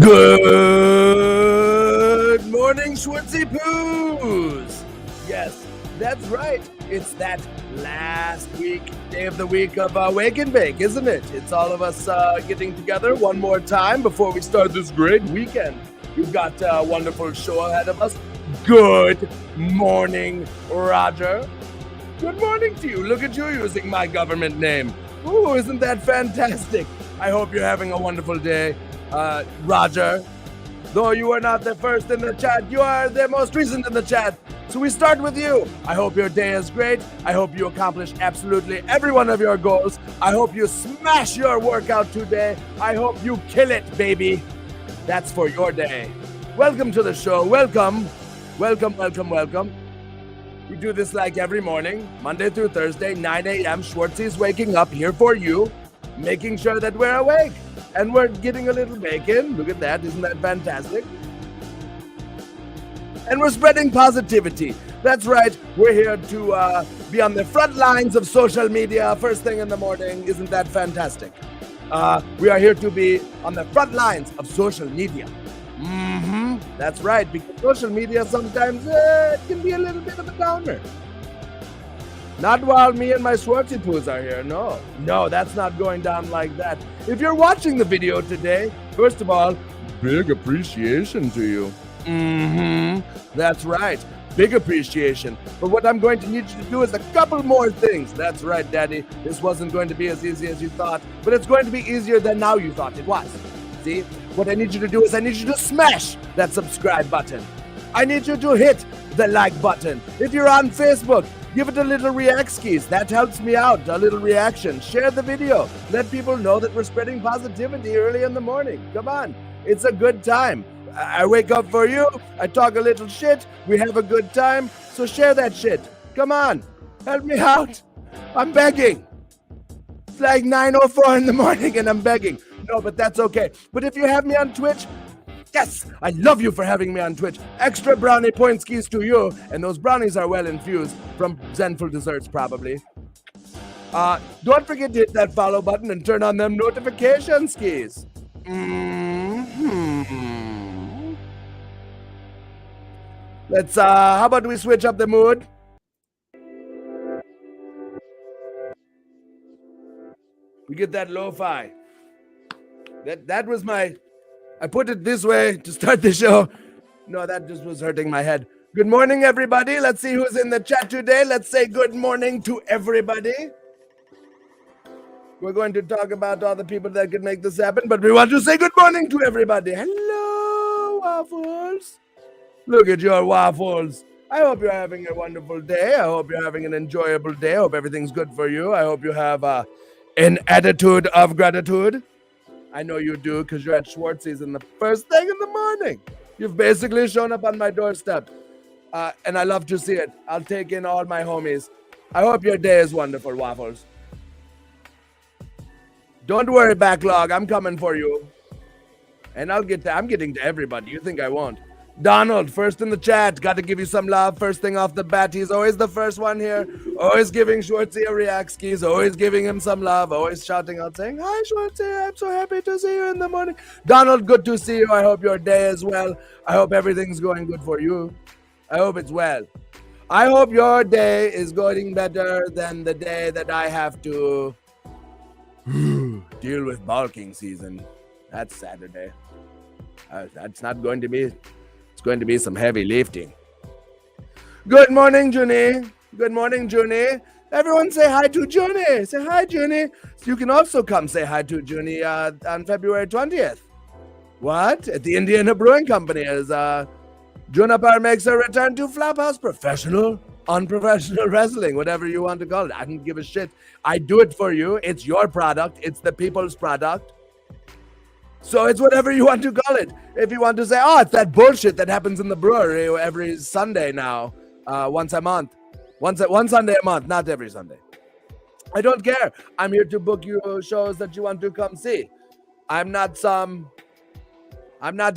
Good morning, Schwartzy Poos! Yes, that's right. It's that last day of the week of Wake and Bake, isn't it? It's all of us getting together one more time before we start this great weekend. We've got a wonderful show ahead of us. Good morning, Roger. Good morning to you. Look at you using my government name. Ooh, isn't that fantastic? I hope you're having a wonderful day. Roger, though you are not the first in the chat, you are the most recent in the chat. So we start with you. I hope your day is great. I hope you accomplish absolutely every one of your goals. I hope you smash your workout today. I hope you kill it, baby. That's for your day. Welcome to the show. Welcome. Welcome, welcome, welcome. We do this like every morning, Monday through Thursday, 9 a.m. Schwartzy's waking up here for you, making sure that we're awake. And we're getting a little bacon. Look at that. Isn't that fantastic? And we're spreading positivity. That's right. We're here to be on the front lines of social media first thing in the morning. Isn't that fantastic? We are here to be on the front lines of social media. That's right, because social media sometimes it can be a little bit of a downer. Not while me and my Schwartzy poos are here. No, that's not going down like that. If you're watching the video today, first of all, big appreciation to you. That's right, big appreciation. But what I'm going to need you to do is a couple more things. That's right, Daddy. This wasn't going to be as easy as you thought, but it's going to be easier than now you thought it was. See? What I need you to do is I need you to smash that subscribe button. I need you to hit the like button. If you're on Facebook, give it a little react skis. That helps me out. A little reaction. Share the video. Let people know that we're spreading positivity early in the morning. Come on. It's a good time. I wake up for you. I talk a little shit. We have a good time. So share that shit. Come on. Help me out. I'm begging. It's like 9:04 in the morning and I'm begging. No, but that's okay. But if you have me on Twitch, yes, I love you for having me on Twitch. Extra brownie point skis to you. And those brownies are well infused from Zenful Desserts, probably. Don't forget to hit that follow button and turn on them notification skis. Let's, how about we switch up the mood? We get that lo-fi. That was my, I put it this way to start the show. No, that just was hurting my head. Good morning, everybody. Let's see who's in the chat today. Let's say good morning to everybody. We're going to talk about all the people that could make this happen, but we want to say good morning to everybody. Hello, Waffles. Look at your waffles. I hope you're having a wonderful day. I hope you're having an enjoyable day. I hope everything's good for you. I hope you have an attitude of gratitude. I know you do, because you're at Schwartzy's in the first thing in the morning. You've basically shown up on my doorstep. And I love to see it. I'll take in all my homies. I hope your day is wonderful, Waffles. Don't worry, Backlog. I'm coming for you. And I'm getting to everybody. You think I won't? Donald, first in the chat. Got to give you some love. First thing off the bat. He's always the first one here. Always giving Schwartzy a react skis. Always giving him some love. Always shouting out saying, hi, Schwartzy. I'm so happy to see you in the morning. Donald, good to see you. I hope your day is well. I hope everything's going good for you. I hope it's well. I hope your day is going better than the day that I have to deal with bulking season. That's Saturday. That's not going to be... It's going to be some heavy lifting. Good morning, Junie. Good morning, Junie. Everyone say hi to Junie. Say hi, Junie. You can also come say hi to Junie on February 20th. What? At the Indiana Brewing Company as Juniper makes a return to Flophouse. Professional, unprofessional wrestling, whatever you want to call it. I don't give a shit. I do it for you. It's your product. It's the people's product. So it's whatever you want to call it. If you want to say, oh, it's that bullshit that happens in the brewery every Sunday now, once a month. One Sunday a month, not every Sunday. I don't care. I'm here to book you shows that you want to come see. I'm not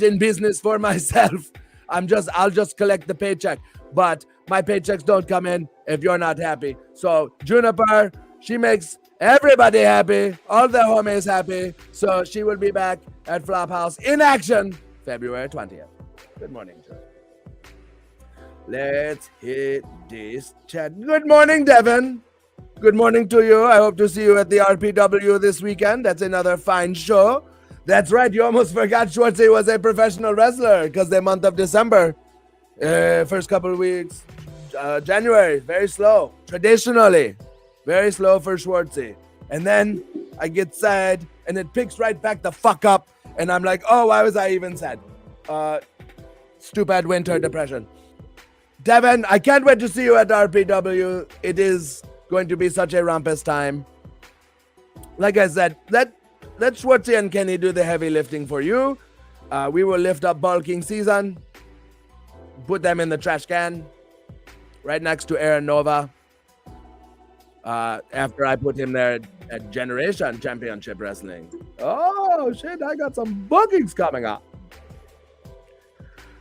in business for myself. I'll just collect the paycheck. But my paychecks don't come in if you're not happy. So Juniper, she makes everybody happy, all the homies happy. So she will be back at Flophouse in action February 20th. Good morning, Joe. Let's hit this chat. Good morning, Devin. Good morning to you. I hope to see you at the RPW this weekend. That's another fine show. That's right. You almost forgot Schwartzy was a professional wrestler because the month of December, first couple of weeks, January, very slow. Traditionally, very slow for Schwartzy. And then I get sad and it picks right back the fuck up. And I'm like, oh, why was I even sad? Stupid winter depression. Devin, I can't wait to see you at RPW. It is going to be such a rumpus time. Like I said, let Schwartzy and Kenny do the heavy lifting for you. We will lift up bulking season, put them in the trash can, right next to Aaron Nova. After I put him there at Generation Championship Wrestling. Oh shit! I got some bookings coming up.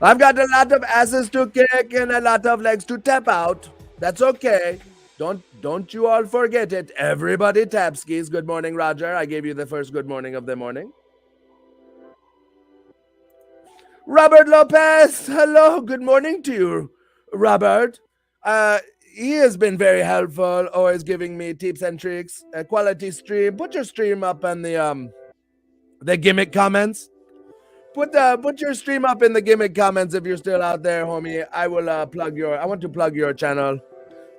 I've got a lot of asses to kick and a lot of legs to tap out. That's okay. Don't you all forget it. Everybody tap skis. Good morning, Roger. I gave you the first good morning of the morning. Robert Lopez. Hello. Good morning to you, Robert. He has been very helpful, always giving me tips and tricks. A quality stream. Put your stream up in the gimmick comments. Put your stream up in the gimmick comments if you're still out there, homie. I will I want to plug your channel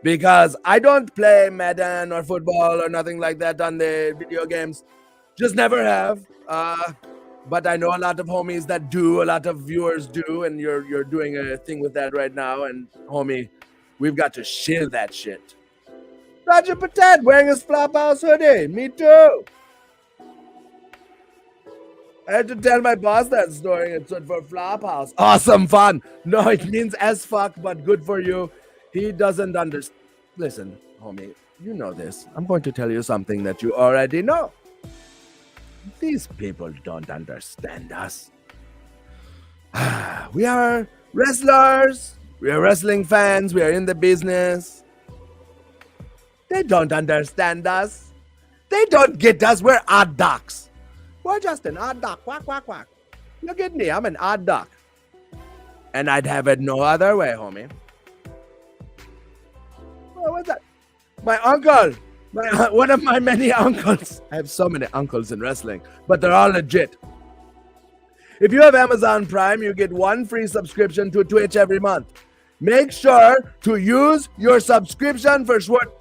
because I don't play Madden or football or nothing like that on the video games. Just never have. But I know a lot of homies that do, a lot of viewers do, and you're doing a thing with that right now. And homie, we've got to shill that shit. Roger Patet wearing his Flophouse hoodie. Me too. I had to tell my boss that story. It stood for Flophouse. Awesome fun. No, it means as fuck, but good for you. He doesn't understand. Listen, homie, you know this. I'm going to tell you something that you already know. These people don't understand us. We are wrestlers. We are wrestling fans. We are in the business. They don't understand us. They don't get us. We're odd ducks. We're just an odd duck. Quack, quack, quack. Look at me. I'm an odd duck. And I'd have it no other way, homie. Oh, what's that? My uncle. One of my many uncles. I have so many uncles in wrestling, but they're all legit. If you have Amazon Prime, you get one free subscription to Twitch every month. Make sure to use your subscription for Schwartz.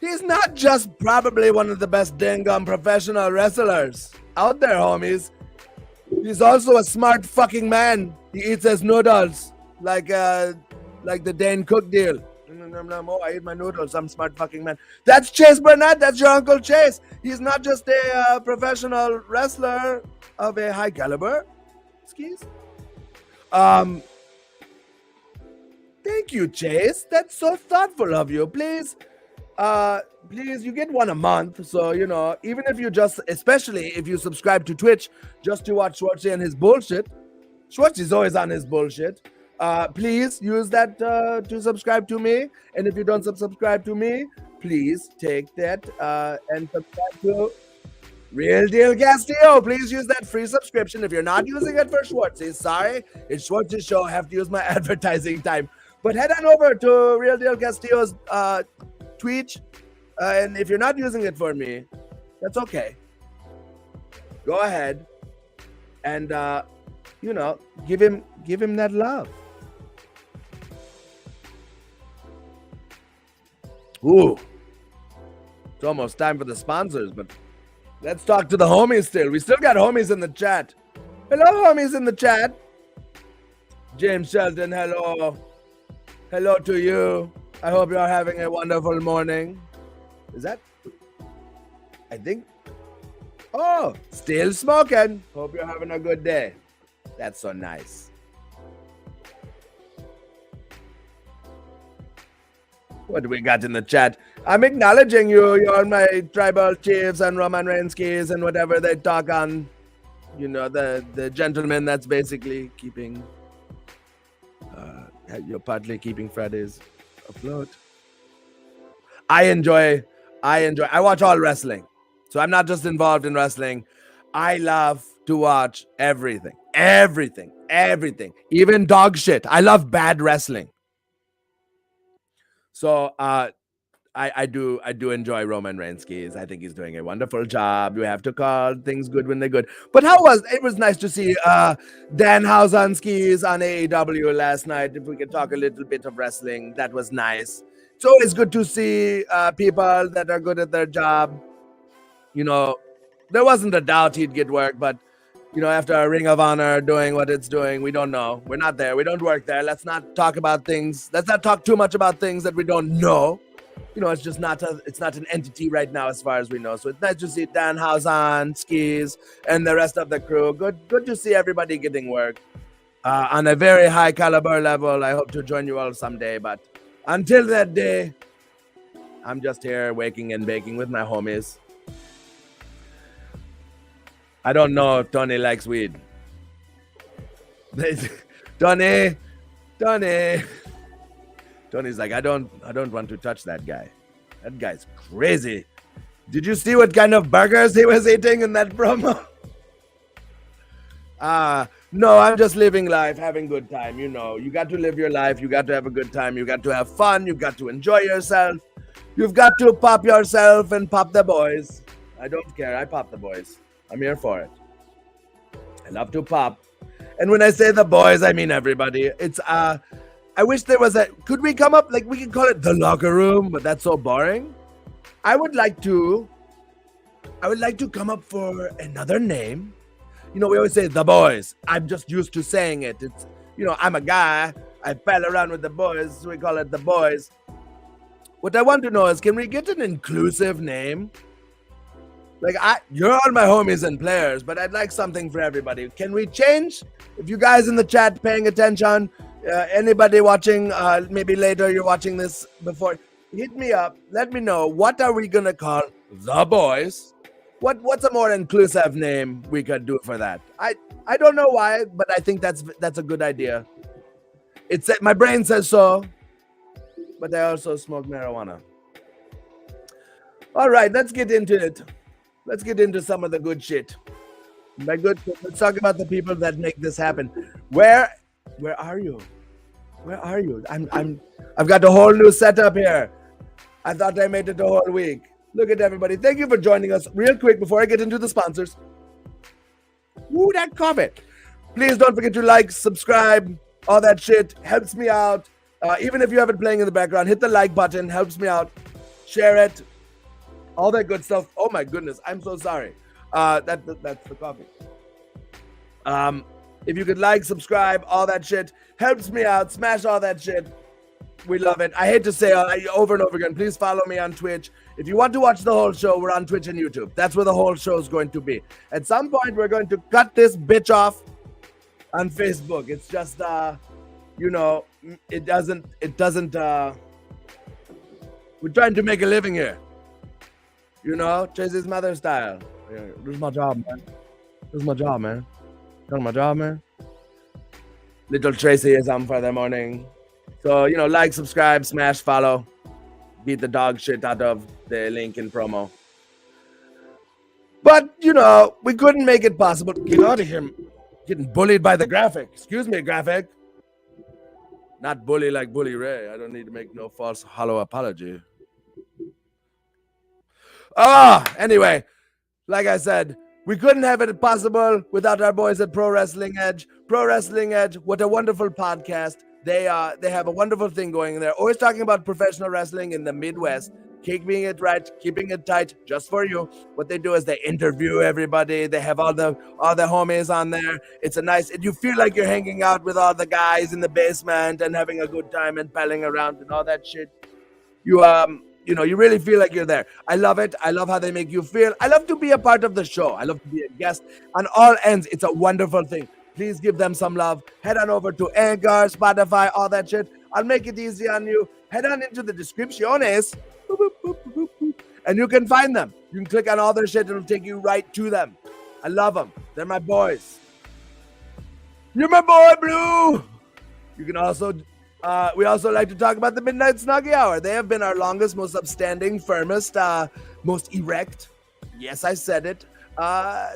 He's not just probably one of the best dang-gum professional wrestlers out there, homies. He's also a smart fucking man. He eats his noodles like the Dane Cook deal. Oh, I eat my noodles. I'm a smart fucking man. That's Chase Burnett. That's your Uncle Chase. He's not just a professional wrestler of a high caliber. Excuse. Thank you, Chase. That's so thoughtful of you. Please, you get one a month. So, you know, even if you especially if you subscribe to Twitch just to watch Schwartzy and his bullshit. Schwartzy's always on his bullshit. Please use that to subscribe to me. And if you don't subscribe to me, please take that and subscribe to Real Deal Castillo. Please use that free subscription. If you're not using it for Schwartzy, sorry, it's Schwartzy's show. I have to use my advertising time. But head on over to Real Deal Castillo's Twitch. And if you're not using it for me, that's okay. Go ahead and give him that love. Ooh, it's almost time for the sponsors, but let's talk to the homies still. We still got homies in the chat. Hello, homies in the chat. James Shelton, hello. Hello to you. I hope you're having a wonderful morning. Is that? I think. Oh, still smoking. Hope you're having a good day. That's so nice. What do we got in the chat? I'm acknowledging you. You're my tribal chiefs and Roman Reigns and whatever they talk on. You know, the gentleman that's basically keeping, you're partly keeping Fridays afloat. I watch all wrestling. So I'm not just involved in wrestling. I love to watch everything. Even dog shit. I love bad wrestling. So I do enjoy Roman Reigns. I think he's doing a wonderful job. You have to call things good when they're good. But it was nice to see Danhausen skis on AEW last night. If we could talk a little bit of wrestling, that was nice. It's always good to see people that are good at their job. You know, there wasn't a doubt he'd get work, but after a Ring of Honor doing what it's doing. We don't know. We're not there. We don't work there. Let's not talk about things. Let's not talk too much about things that we don't know. It's just not it's not an entity right now as far as we know. So it's nice to see Dan Hausan, Skis, and the rest of the crew. Good to see everybody getting work on a very high caliber level. I hope to join you all someday. But until that day, I'm just here waking and baking with my homies. I don't know if Tony likes weed. Tony's like, I don't want to touch that guy. That guy's crazy. Did you see what kind of burgers he was eating in that promo? No, I'm just living life, having good time. You got to live your life. You got to have a good time. You got to have fun. You got to enjoy yourself. You've got to pop yourself and pop the boys. I don't care. I pop the boys. I'm here for it. I love to pop. And when I say the boys, I mean everybody. It's I wish there was could we come up, we can call it the locker room, but that's so boring. I would like to come up for another name. We always say the boys. I'm just used to saying it. It's, I'm a guy. I pal around with the boys, so we call it the boys. What I want to know is, can we get an inclusive name? You're all my homies and players, but I'd like something for everybody. Can we change? If you guys in the chat paying attention, anybody watching, maybe later you're watching this before, hit me up. Let me know, what are we gonna call the boys? What's a more inclusive name we could do for that? I don't know why, but I think that's a good idea. My brain says so, but I also smoke marijuana. All right, let's get into it. Let's get into some of the good shit. Let's talk about the people that make this happen. Where are you? Where are you? I've got a whole new setup here. I thought I made it a whole week. Look at everybody. Thank you for joining us. Real quick before I get into the sponsors. Ooh, that coffee. Please don't forget to like, subscribe, all that shit. Helps me out. Even if you have it playing in the background, hit the like button. Helps me out. Share it. All that good stuff. Oh my goodness, I'm so sorry. That's the coffee. If you could like, subscribe, all that shit helps me out. Smash all that shit. We love it. I hate to say over and over again, please follow me on Twitch. If you want to watch the whole show, we're on Twitch and YouTube. That's where the whole show is going to be. At some point, we're going to cut this bitch off on Facebook. It's just, it doesn't, we're trying to make a living here. Tracy's mother style. Yeah, this is my job, man. This is my job, man. That's my job, man. Little Tracy is on for the morning. So, like, subscribe, smash, follow. Beat the dog shit out of the link in promo. But, we couldn't make it possible. Get out of here. Getting bullied by the graphic. Excuse me, graphic. Not bully like Bully Ray. I don't need to make no false hollow apology. Anyway, like I said, we couldn't have it possible without our boys at Pro Wrestling Edge. Pro Wrestling Edge, what a wonderful podcast. They have a wonderful thing going there. Always talking about professional wrestling in the Midwest. Keeping it right, keeping it tight, just for you. What they do is they interview everybody. They have all the homies on there. It's a nice, and you feel like you're hanging out with all the guys in the basement and having a good time and palling around and all that shit. You really feel like you're there. I love it. I love how they make you feel. I love to be a part of the show. I love to be a guest on all ends. It's a wonderful thing. Please give them some love. Head on over to Anchor, Spotify, all that shit. I'll make it easy on you. Head on into the descripciones, and you can find them. You can click on all their shit. It'll take you right to them. I love them. They're my boys. You're my boy, Blue. You can also... we also like to talk about the Midnight Snuggie Hour. They have been our longest, most upstanding, firmest, most erect, yes, I said it,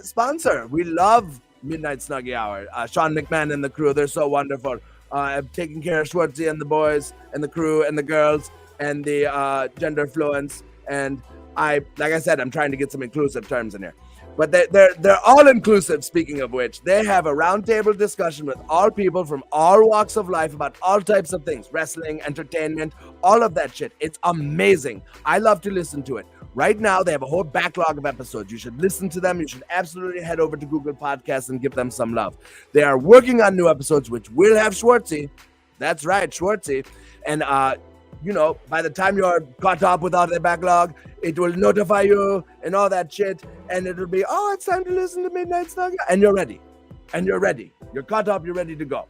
sponsor. We love Midnight Snuggie Hour. Sean McMahon and the crew, they're so wonderful. Taking care of Schwartzy and the boys and the crew and the girls and the gender fluence and like I said, I'm trying to get some inclusive terms in here. But they're all inclusive, speaking of which. They have a roundtable discussion with all people from all walks of life about all types of things. Wrestling, entertainment, all of that shit. It's amazing. I love to listen to it. Right now, they have a whole backlog of episodes. You should listen to them. You should absolutely head over to Google Podcasts and give them some love. They are working on new episodes, which will have Schwartzy. That's right, Schwartzy. And, you know, by the time you're caught up with all the backlog, it will notify you and all that shit. And it'll be, oh, it's time to listen to Midnight Snuggie. And you're ready. And you're ready. You're caught up. You're ready to go.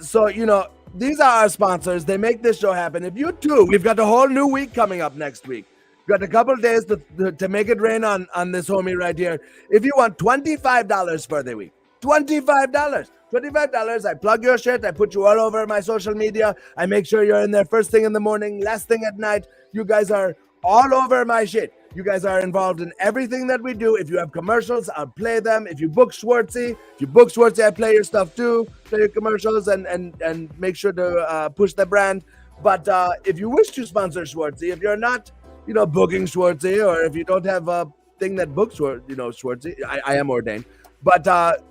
So, you know, these are our sponsors. They make this show happen. If you too, we've got a whole new week coming up next week. We've got a couple of days to make it rain on this homie right here. If you want $25 for the week, $25, I plug your shit. I put you all over my social media. I make sure you're in there first thing in the morning, last thing at night. You guys are all over my shit. You guys are involved in everything that we do. If you have commercials, I'll play them. If you book Schwartzy, I play your stuff too. Play your commercials and make sure to push the brand. But if you wish to sponsor Schwartzy, if you're not, you know, booking Schwartzy, or if you don't have a thing that books, Schwartzy, I am ordained. But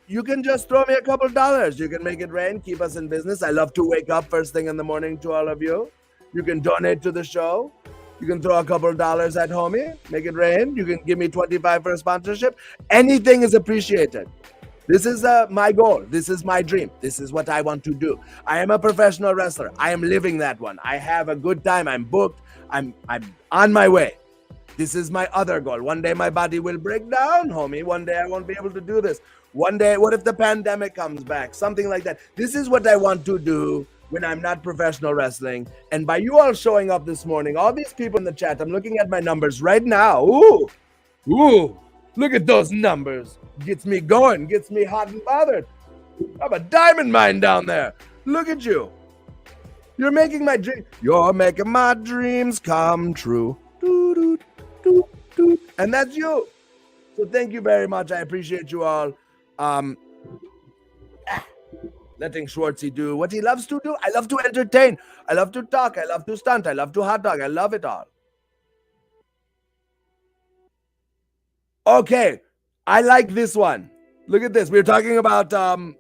you can just throw me a couple dollars. You can make it rain, keep us in business. I love to wake up first thing in the morning to all of you. You can donate to the show. You can throw a couple of dollars at homie, make it rain. You can give me $25 for a sponsorship. Anything is appreciated. This is my goal. This is my dream. This is what I want to do. I am a professional wrestler. I am living that one. I have a good time. I'm booked. I'm on my way. This is my other goal. One day my body will break down, homie. One day I won't be able to do this. One day, what if the pandemic comes back? Something like that. This is what I want to do when I'm not professional wrestling. And by you all showing up this morning, all these people in the chat, I'm looking at my numbers right now. Ooh, look at those numbers. Gets me going, gets me hot and bothered. I'm a diamond mine down there. Look at you. You're making my dreams come true. And that's you. So thank you very much. I appreciate you all. Letting Schwartzy do what he loves to do. I love to entertain. I love to talk. I love to stunt. I love to hot dog. I love it all. Okay. I like this one. Look at this. We're talking about some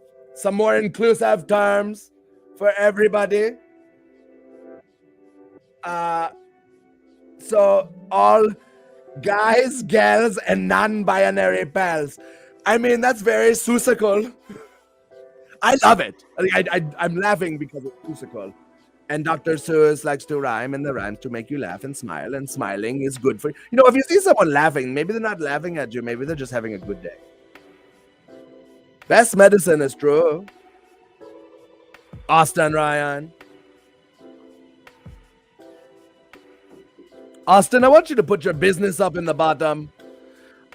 more inclusive terms for everybody. So all guys, gals, and non-binary pals. I mean, that's very susical. I love it. I'm laughing because it's musical. And Dr. Seuss likes to rhyme, and the rhymes to make you laugh and smile, and smiling is good for you. You know, if you see someone laughing, maybe they're not laughing at you, maybe they're just having a good day. Best medicine is true. Austin Ryan. Austin, I want you to put your business up in the bottom.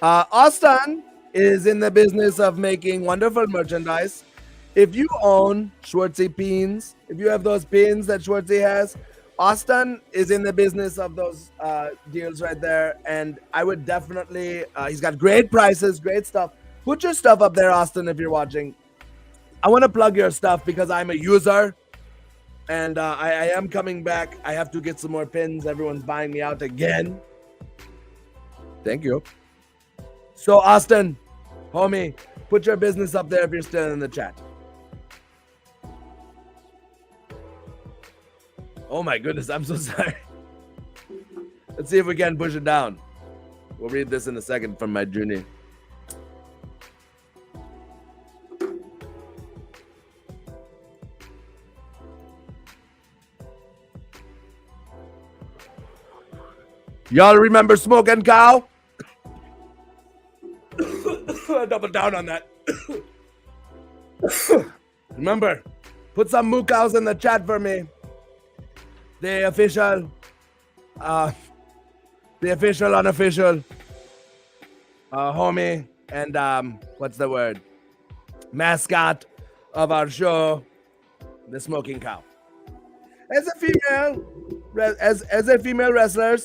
Austin is in the business of making wonderful merchandise. If you own Schwartzy pins, if you have those pins that Schwartzy has, Austin is in the business of those deals right there. And I would definitely, he's got great prices, great stuff. Put your stuff up there, Austin, if you're watching. I want to plug your stuff because I'm a user. And I am coming back. I have to get some more pins. Everyone's buying me out again. Thank you. So, Austin, homie, put your business up there if you're still in the chat. Oh my goodness, I'm so sorry. Let's see if we can push it down. We'll read this in a second from my journey. Y'all remember Smoking Cow? Double down on that. Remember, put some moo cows in the chat for me. The official, unofficial, homie, and what's the word? Mascot of our show, the Smoking Cow. As a female, as a female wrestler,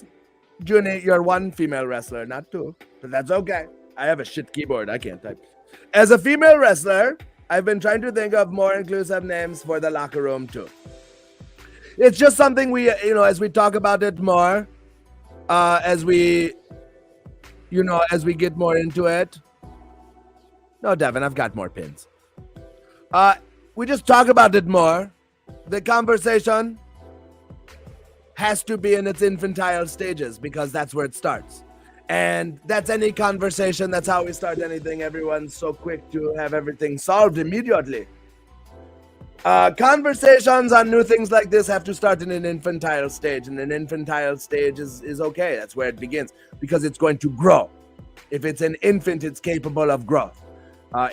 Junie, you're one female wrestler, not two, but that's okay. I have a shit keyboard. I can't type. As a female wrestler, I've been trying to think of more inclusive names for the locker room too. It's just something we, as we talk about it more, as we, as we get more into it. No, Devin, I've got more pins. We just talk about it more. The conversation has to be in its infantile stages because that's where it starts. And that's any conversation. That's how we start anything. Everyone's so quick to have everything solved immediately. Conversations on new things like this have to start in an infantile stage, and an infantile stage is okay. That's where it begins because it's going to grow. If it's an infant, it's capable of growth.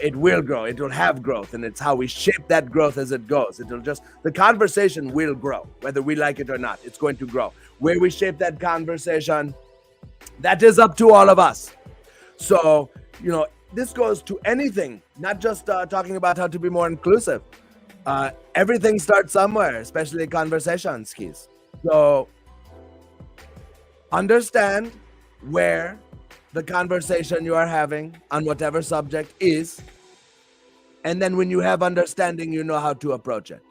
It will grow. It will have growth, and it's how we shape that growth as it goes. The conversation will grow, whether we like it or not. It's going to grow. Where we shape that conversation, that is up to all of us. So, this goes to anything, not just talking about how to be more inclusive. Everything starts somewhere, especially conversations, keys. So, understand where the conversation you are having on whatever subject is, and then when you have understanding, you know how to approach it.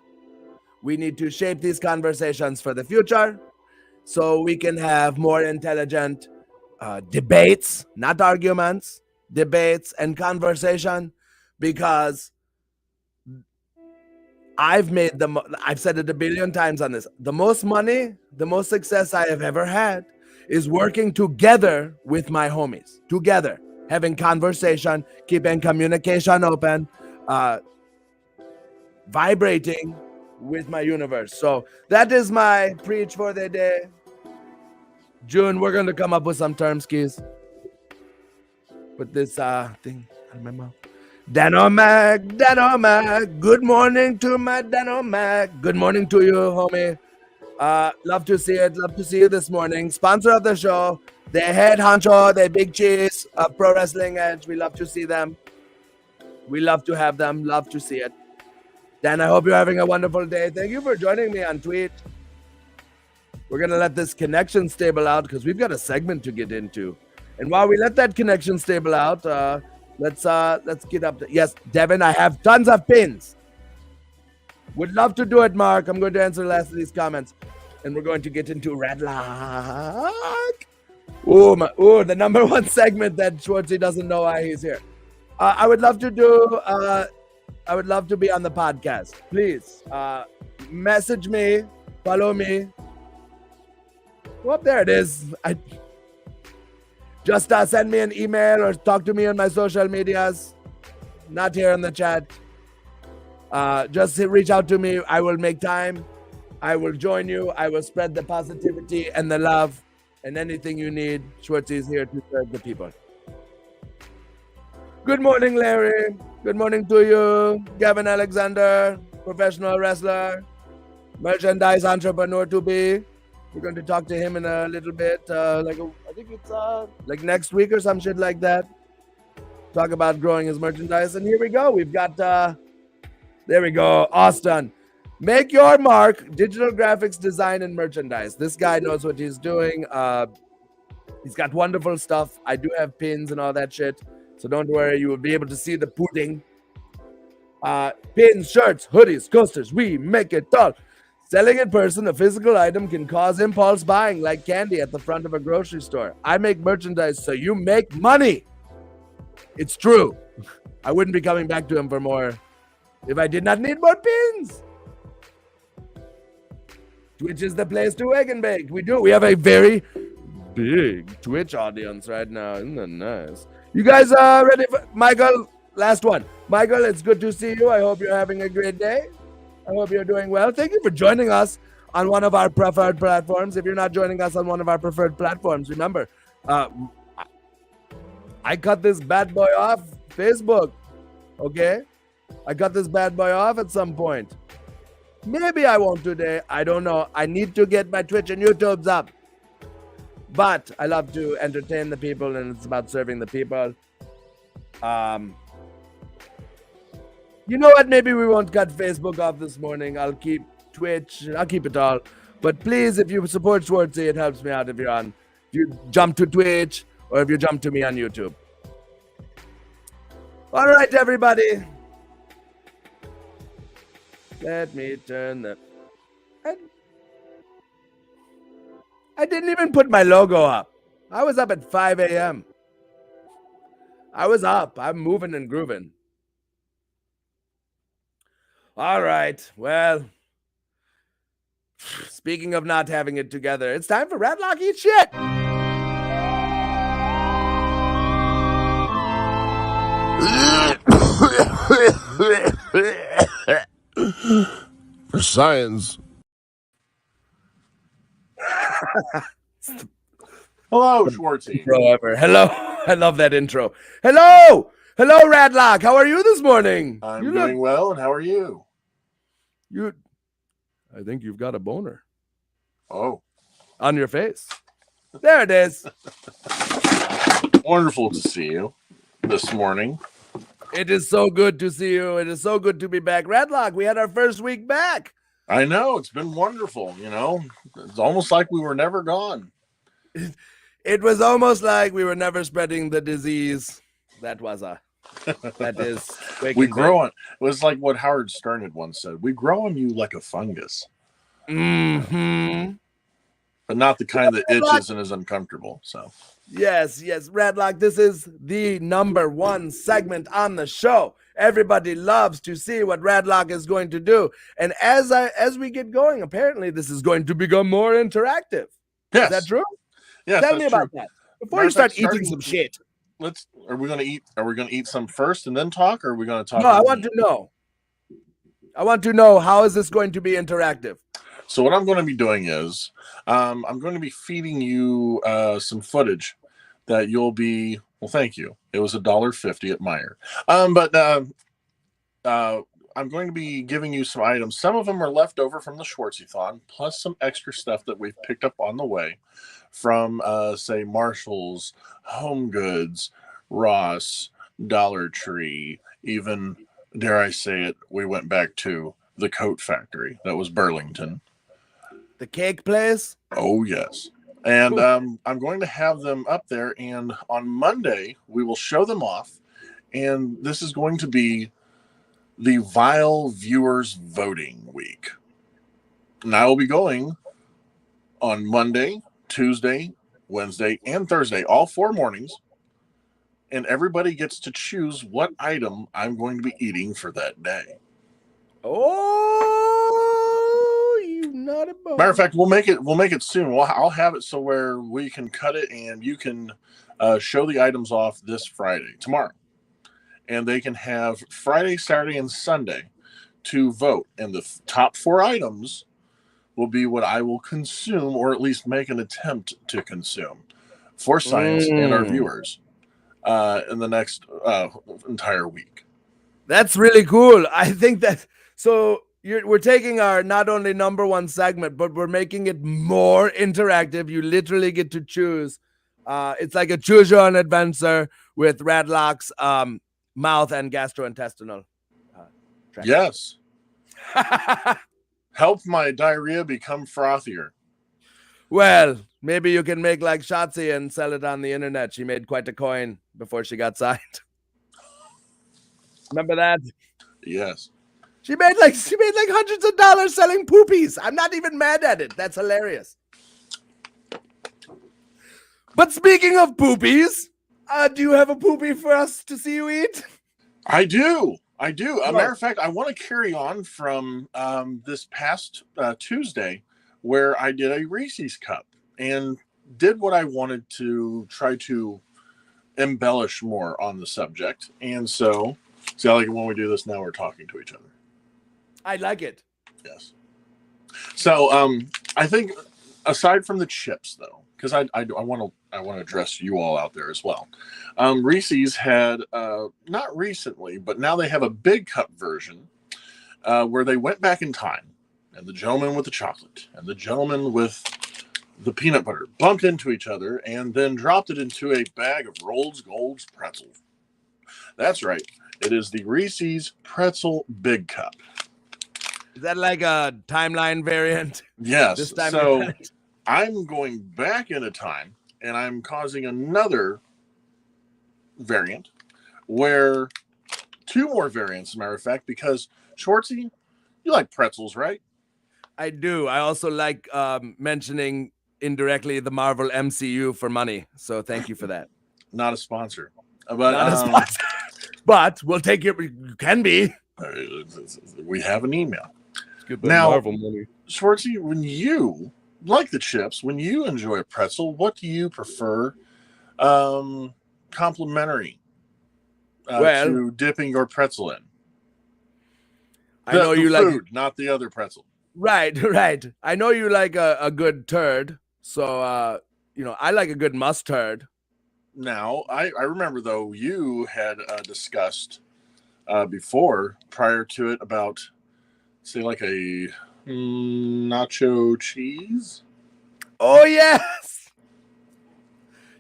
We need to shape these conversations for the future so we can have more intelligent debates, not arguments, debates and conversation, because I've said it a billion times on this. The most money, the most success I have ever had is working together with my homies, together, having conversation, keeping communication open, vibrating with my universe. So that is my preach for the day. June, we're going to come up with some terms, keys. Put this thing on my mouth. Dano Mac, good morning to my Dano Mac. Good morning to you, homie. Love to see it. Love to see you this morning. Sponsor of the show, the head honcho, the big cheese of Pro Wrestling Edge. We love to see them. We love to have them. Love to see it. Dan, I hope you're having a wonderful day. Thank you for joining me on Tweet. We're going to let this connection stable out because we've got a segment to get into. And while we let that connection stable out, let's get up to, yes, Devin, I have tons of pins. Would love to do it, Mark. I'm going to answer the last of these comments. And we're going to get into Rattlocke. The number one segment that Schwartzy doesn't know why he's here. I would love to be on the podcast. Please message me, follow me. Oh, there it is. Just send me an email or talk to me on my social medias. Not here in the chat. Just reach out to me. I will make time. I will join you. I will spread the positivity and the love and anything you need. Schwartzy is here to serve the people. Good morning, Larry. Good morning to you. Gavin Alexander, professional wrestler, merchandise entrepreneur to be. We're going to talk to him in a little bit. I think it's like next week or some shit like that. Talk about growing his merchandise. And here we go. We've got, there we go. Austin. Make your mark. Digital graphics, design, and merchandise. This guy knows what he's doing. He's got wonderful stuff. I do have pins and all that shit. So don't worry. You will be able to see the pudding. Pins, shirts, hoodies, coasters. We make it all. Selling in person, a physical item can cause impulse buying like candy at the front of a grocery store. I make merchandise so you make money. It's true. I wouldn't be coming back to him for more if I did not need more pins. Twitch is the place to wake and bake. We have a very big Twitch audience right now. Isn't that nice? You guys are ready for Michael? Last one. Michael, it's good to see you. I hope you're having a great day. I hope you're doing well. Thank you for joining us on one of our preferred platforms. If you're not joining us on one of our preferred platforms, remember, I cut this bad boy off Facebook, okay? I cut this bad boy off at some point. Maybe I won't today. I don't know. I need to get my Twitch and YouTube's up. But I love to entertain the people, and it's about serving the people. You know what? Maybe we won't cut Facebook off this morning. I'll keep Twitch. I'll keep it all. But please, if you support Schwartzy, it helps me out if you jump to Twitch or if you jump to me on YouTube. All right, everybody. Let me turn the... I didn't even put my logo up. I was up at 5 a.m. I was up. I'm moving and grooving. All right. Well, speaking of not having it together, it's time for Rattlocke Eat Shit. For science. Hello, Schwartzy. Intro ever. Hello. I love that intro. Hello. Hello, Rattlocke. How are you this morning? I'm doing well, and how are you? I think you've got a boner. Oh. On your face. There it is. Wonderful to see you this morning. It is so good to see you. It is so good to be back. Rattlocke, we had our first week back. I know. It's been wonderful, you know. It's almost like we were never gone. It was almost like we were never spreading the disease. That is. We grow on. It was like what Howard Stern had once said. We grow on you like a fungus. Mm-hmm. But not the kind that itches and is uncomfortable. So. Yes. Rattlocke, this is the #1 segment on the show. Everybody loves to see what Rattlocke is going to do. And as we get going, apparently this is going to become more interactive. Yes. Is that true? Yes, Tell me about that. Before you start eating some shit. Are we gonna eat some first and then talk, or are we gonna talk? No, I want to know. How is this going to be interactive? So what I'm going to be doing is I'm going to be feeding you some footage that you'll be. Well, thank you. It was $1.50 at Meijer. I'm going to be giving you some items. Some of them are left over from the Schwartzy-thon, plus some extra stuff that we've picked up on the way from, say, Marshall's, Home Goods, Ross, Dollar Tree, even, dare I say it, we went back to the coat factory. That was Burlington. The cake place? Oh, yes. And I'm going to have them up there, and on Monday, we will show them off, and this is going to be the Vile Viewers Voting Week. And I will be going on Monday, Tuesday, Wednesday, and Thursday, all 4 mornings, and everybody gets to choose what item I'm going to be eating for that day. Oh, you naughty boy. Matter of fact, we'll make it soon. I'll have it so where we can cut it and you can show the items off this Friday, tomorrow. And they can have Friday, Saturday, and Sunday to vote. And the top 4 items will be what I will consume, or at least make an attempt to consume for science and our viewers in the next entire week. That's really cool. I think that so we're taking our not only #1 segment, but we're making it more interactive. You literally get to choose. It's like a choose your own adventure with Rattlocke's mouth and gastrointestinal. Yes. Help my diarrhea become frothier. Well, maybe you can make like Schwartzy and sell it on the internet. She made quite a coin before she got signed. Remember that? Yes. She made like hundreds of dollars selling poopies. I'm not even mad at it. That's hilarious. But speaking of poopies, do you have a poopy for us to see you eat? I do. A matter of fact, I want to carry on from this past Tuesday, where I did a Reese's cup and did what I wanted to try to embellish more on the subject. And so, see, I like it when we do this. Now we're talking to each other. I like it. Yes. So I think aside from the chips, though, because I want to address you all out there as well. Reese's had not recently, but now they have a big cup version where they went back in time, and the gentleman with the chocolate and the gentleman with the peanut butter bumped into each other and then dropped it into a bag of Roll's Gold's pretzels. That's right. It is the Reese's Pretzel Big Cup. Is that like a timeline variant? Yes. So I'm going back in a time, and I'm causing another variant where 2 more variants, as a matter of fact, because Schwartzy, you like pretzels, right? I do. I also like mentioning indirectly the Marvel MCU for money. So thank you for that. Not a sponsor, but Not a sponsor. But we'll take it. You can be. We have an email. Get that Now, Marvel money. Schwartzy, when you like the chips, when you enjoy a pretzel, what do you prefer? Complimentary to dipping your pretzel in. I know you like food, not the other pretzel. Right. I know you like a good turd, so I like a good mustard. Now, I remember though you had discussed before, prior to it, about say like a nacho cheese. Oh yes,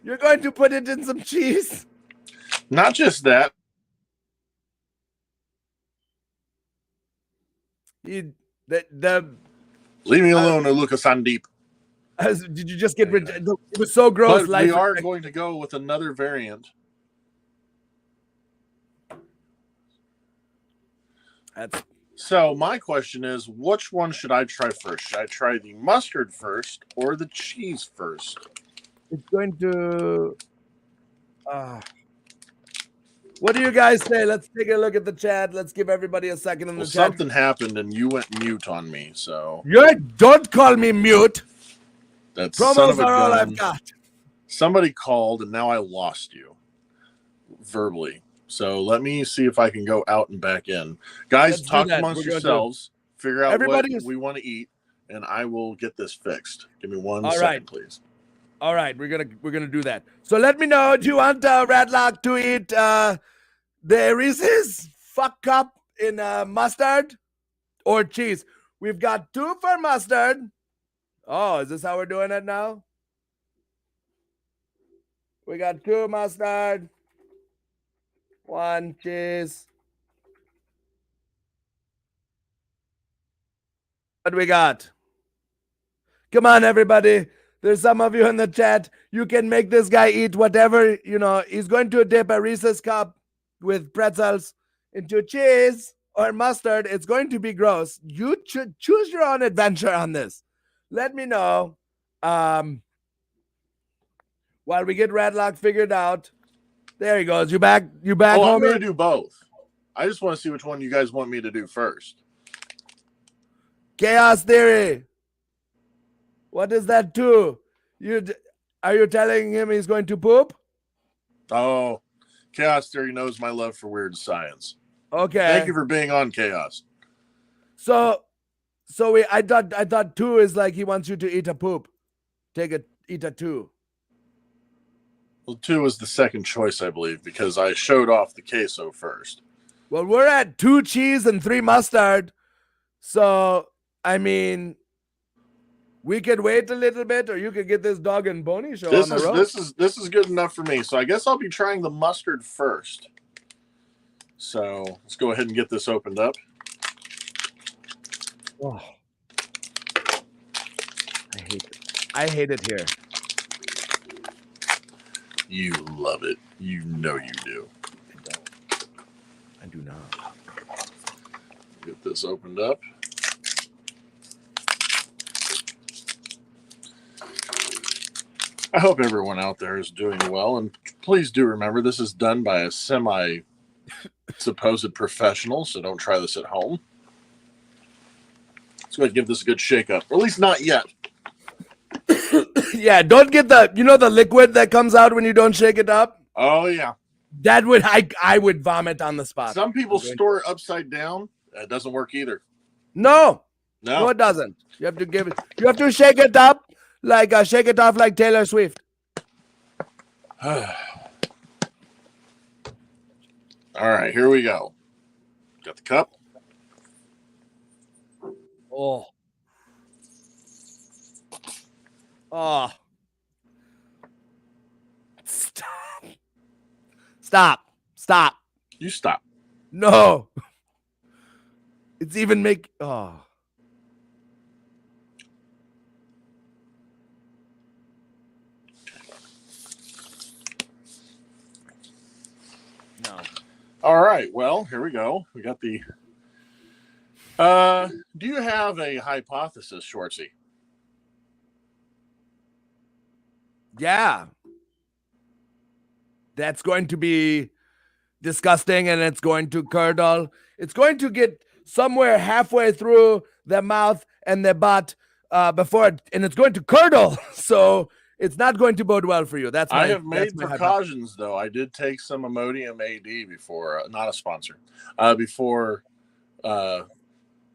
you're going to put it in some cheese. Not just that. Leave me alone, Luca Sandeep. Did you just get rid? It was so gross. But we are going to go with another variant. So my question is, which one should I try first? Should I try the mustard first or the cheese first? It's going to. What do you guys say? Let's take a look at the chat. Let's give everybody a second in the chat. Something happened and you went mute on me, so. Don't call me mute. That's promos are all I've got. Somebody called and now I lost you verbally. So let me see if I can go out and back in. Guys, talk amongst yourselves. Figure out what we want to eat, and I will get this fixed. Give me one second, please. All right, we're gonna do that. So let me know. Do you want Rattlocke to eat the Reese's fuck cup in mustard or cheese? We've got 2 for mustard. Oh, is this how we're doing it now? We got 2 mustard, 1 cheese. What do we got? Come on, everybody. There's some of you in the chat. You can make this guy eat whatever, he's going to dip a Reese's cup with pretzels into cheese or mustard. It's going to be gross. You should choose your own adventure on this. Let me know. While we get Rattlocke figured out. There he goes. You back, Oh, homie? I'm going to do both. I just want to see which one you guys want me to do first. Chaos Theory. What is that too? Are you telling him he's going to poop? Oh, Chaos Theory knows my love for weird science. Okay. Thank you for being on, Chaos. So I thought 2 is like he wants you to eat a poop. Eat a 2. Well, 2 was the second choice, I believe, because I showed off the queso first. Well, we're at 2 cheese and 3 mustard. So, I mean, we could wait a little bit, or you could get this dog and bony show on the road. This is good enough for me. So I guess I'll be trying the mustard first. So let's go ahead and get this opened up. Oh. I hate it here. You love it. You know you do. I don't. I do not. Get this opened up. I hope everyone out there is doing well, and please do remember this is done by a supposed professional, so don't try this at home. Let's go ahead and give this a good shake up, or at least not yet. Yeah, don't get the liquid that comes out when you don't shake it up. Oh yeah, that would I would vomit on the spot. Some people store it upside down. It doesn't work either. No, it doesn't. You have to give it. You have to shake it up. Shake it off like Taylor Swift. All right, here we go. Got the cup. Oh. Stop. You stop. No. It's even No. All right. Well, here we go. We got the. Do you have a hypothesis, Schwartzy? Yeah. That's going to be disgusting, and it's going to curdle. It's going to get somewhere halfway through the mouth and the butt and it's going to curdle. So it's not going to bode well for you. I have made precautions, though. I did take some Imodium AD before, not a sponsor, before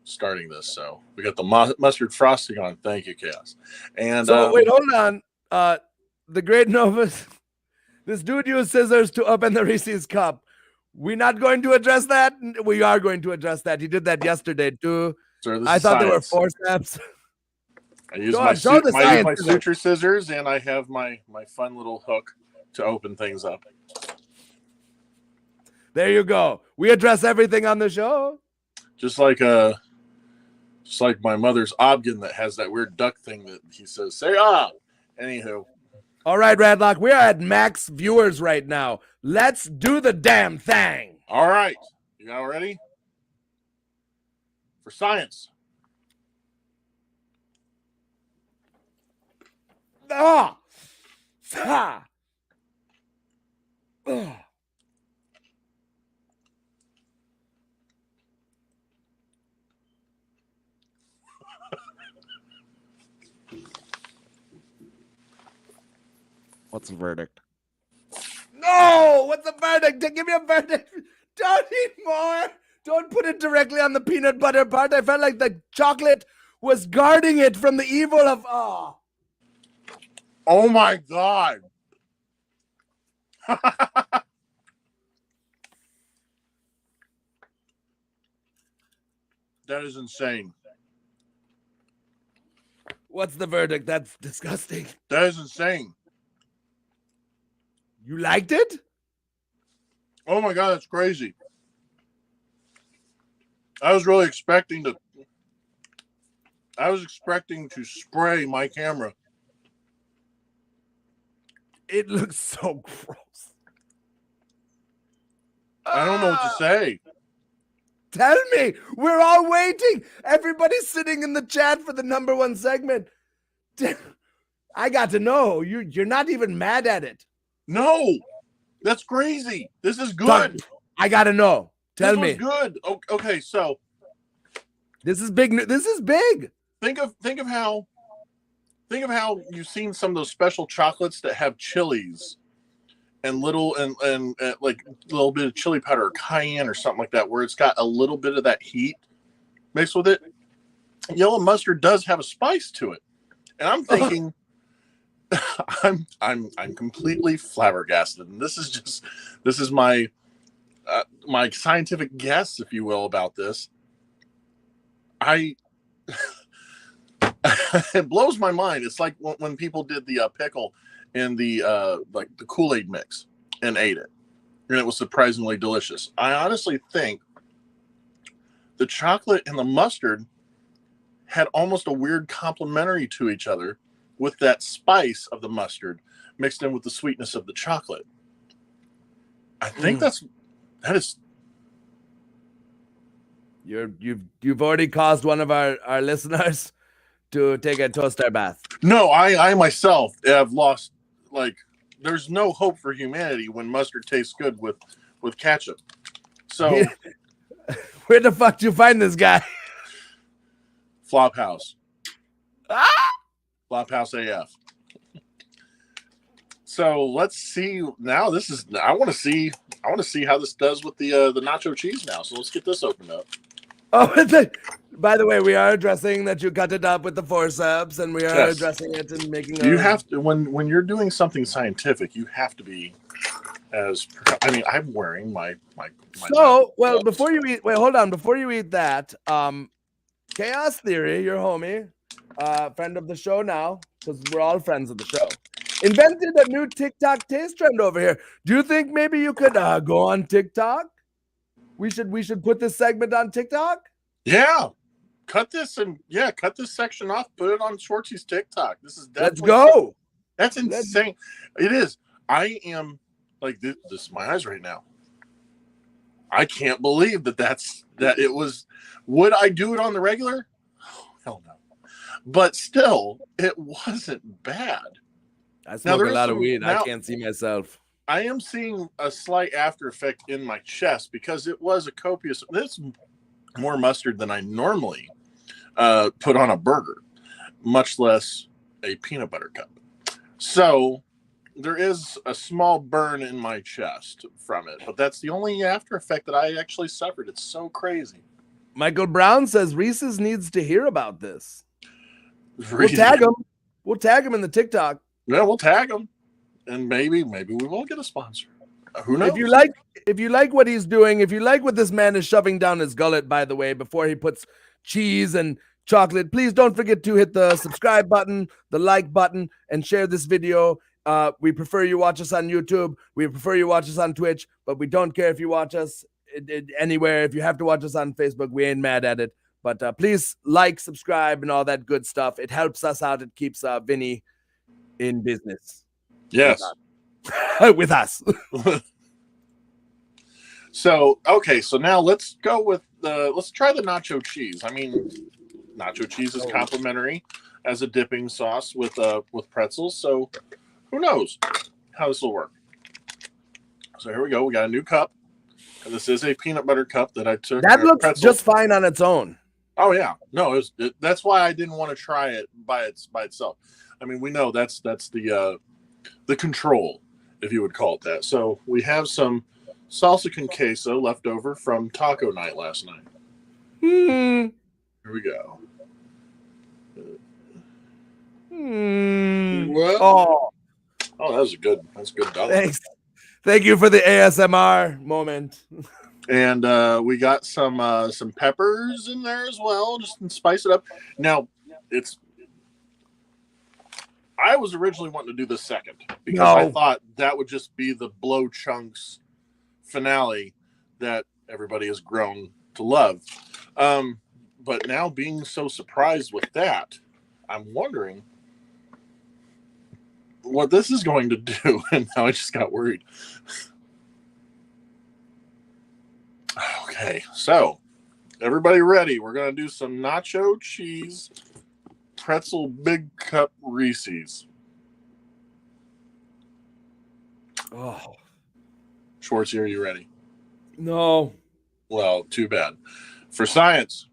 starting this. So we got the mustard frosting on. Thank you, Chaos. And so wait, hold on. The great Novus, this dude used scissors to open the Reese's cup. We're not going to address that. We are going to address that. He did that yesterday too. Sir, I thought there were forceps. I use my suture scissors, and I have my fun little hook to open things up. There you go. We address everything on the show. Just like my mother's obgyn that has that weird duck thing that he says, say ah. Anywho. All right, Rattlocke, we are at max viewers right now. Let's do the damn thing. All right. You all ready? For science. Ah! Ah! Ugh. What's the verdict? No! What's the verdict? Give me a verdict. Don't eat more. Don't put it directly on the peanut butter part. I felt like the chocolate was guarding it from the evil of... Oh my God. That is insane. What's the verdict? That's disgusting. That is insane. You liked it? Oh my God, that's crazy. I was expecting to spray my camera. It looks so gross. I don't know what to say. Tell me. We're all waiting. Everybody's sitting in the chat for the #1 segment. I got to know. You're not even mad at it. No. That's crazy. This is good. I got to know. Tell me. Good. Okay, so this is big. This is big. Think of how you've seen some of those special chocolates that have chilies and little and like a little bit of chili powder or cayenne or something like that, where it's got a little bit of that heat mixed with it. Yellow mustard does have a spice to it, and I'm thinking, I'm completely flabbergasted, and this is my my scientific guess, if you will, about this. It blows my mind. It's like when people did the pickle in the like the Kool-Aid mix and ate it, and it was surprisingly delicious. I honestly think the chocolate and the mustard had almost a weird complementary to each other, with that spice of the mustard mixed in with the sweetness of the chocolate. I think that is. You've already caused one of our listeners to take a toaster bath. No, I myself have lost, like, there's no hope for humanity when mustard tastes good with ketchup. So where the fuck did you find this guy? Flophouse. Flophouse AF. So let's see now. I want to see how this does with the nacho cheese now. So let's get this opened up. Oh, by the way, we are addressing that you cut it up with the forceps, and we are addressing it and making. You have to when you're doing something scientific, you have to be as. I mean, I'm wearing my. So well, before you eat, wait, hold on. Before you eat that, Chaos Theory, your homie, friend of the show now, because we're all friends of the show, invented a new TikTok taste trend over here. Do you think maybe you could go on TikTok? We should put this segment on TikTok. Yeah, cut this section off. Put it on Schwartzy's TikTok. This is let's go. That's insane. It is. I am like this is my eyes right now. I can't believe that it was. Would I do it on the regular? Oh, hell no. But still, it wasn't bad. I smoke a lot of weed. Now, I can't see myself. I am seeing a slight after effect in my chest because it was a copious. This more mustard than I normally put on a burger, much less a peanut butter cup. So there is a small burn in my chest from it, but that's the only after effect that I actually suffered. It's so crazy. Michael Brown says Reese's needs to hear about this. We'll tag him. We'll tag him in the TikTok. Yeah, we'll tag him, and maybe we will get a sponsor. Who knows? If you like what he's doing, if you like what this man is shoving down his gullet, by the way, before he puts cheese and chocolate, please don't forget to hit the subscribe button, the like button, and share this video. We prefer you watch us on YouTube. We prefer you watch us on Twitch, but we don't care if you watch us anywhere. If you have to watch us on Facebook, we ain't mad at it. But please like, subscribe, and all that good stuff. It helps us out. It keeps Vinny in business. Yes. With us. So, okay. So now let's go with let's try the nacho cheese. I mean, nacho cheese is complimentary as a dipping sauce with pretzels. So who knows how this will work. So here we go. We got a new cup. And this is a peanut butter cup that I took. That looks just fine on its own. Oh yeah, no, that's why I didn't want to try it by itself. I mean, we know that's the control, if you would call it that. So we have some salsa con queso left over from taco night last night. Here we go. Oh, that's good. That's good. Thanks. Thank you for the ASMR moment. And we got some peppers in there as well, just to spice it up. Now, I was originally wanting to do the second because I thought that would just be the blow chunks finale that everybody has grown to love. But now being so surprised with that, I'm wondering what this is going to do. And now I just got worried. Okay, so everybody ready? We're going to do some nacho cheese pretzel big cup Reese's. Oh, Schwartzy, are you ready? No. Well, too bad. For science.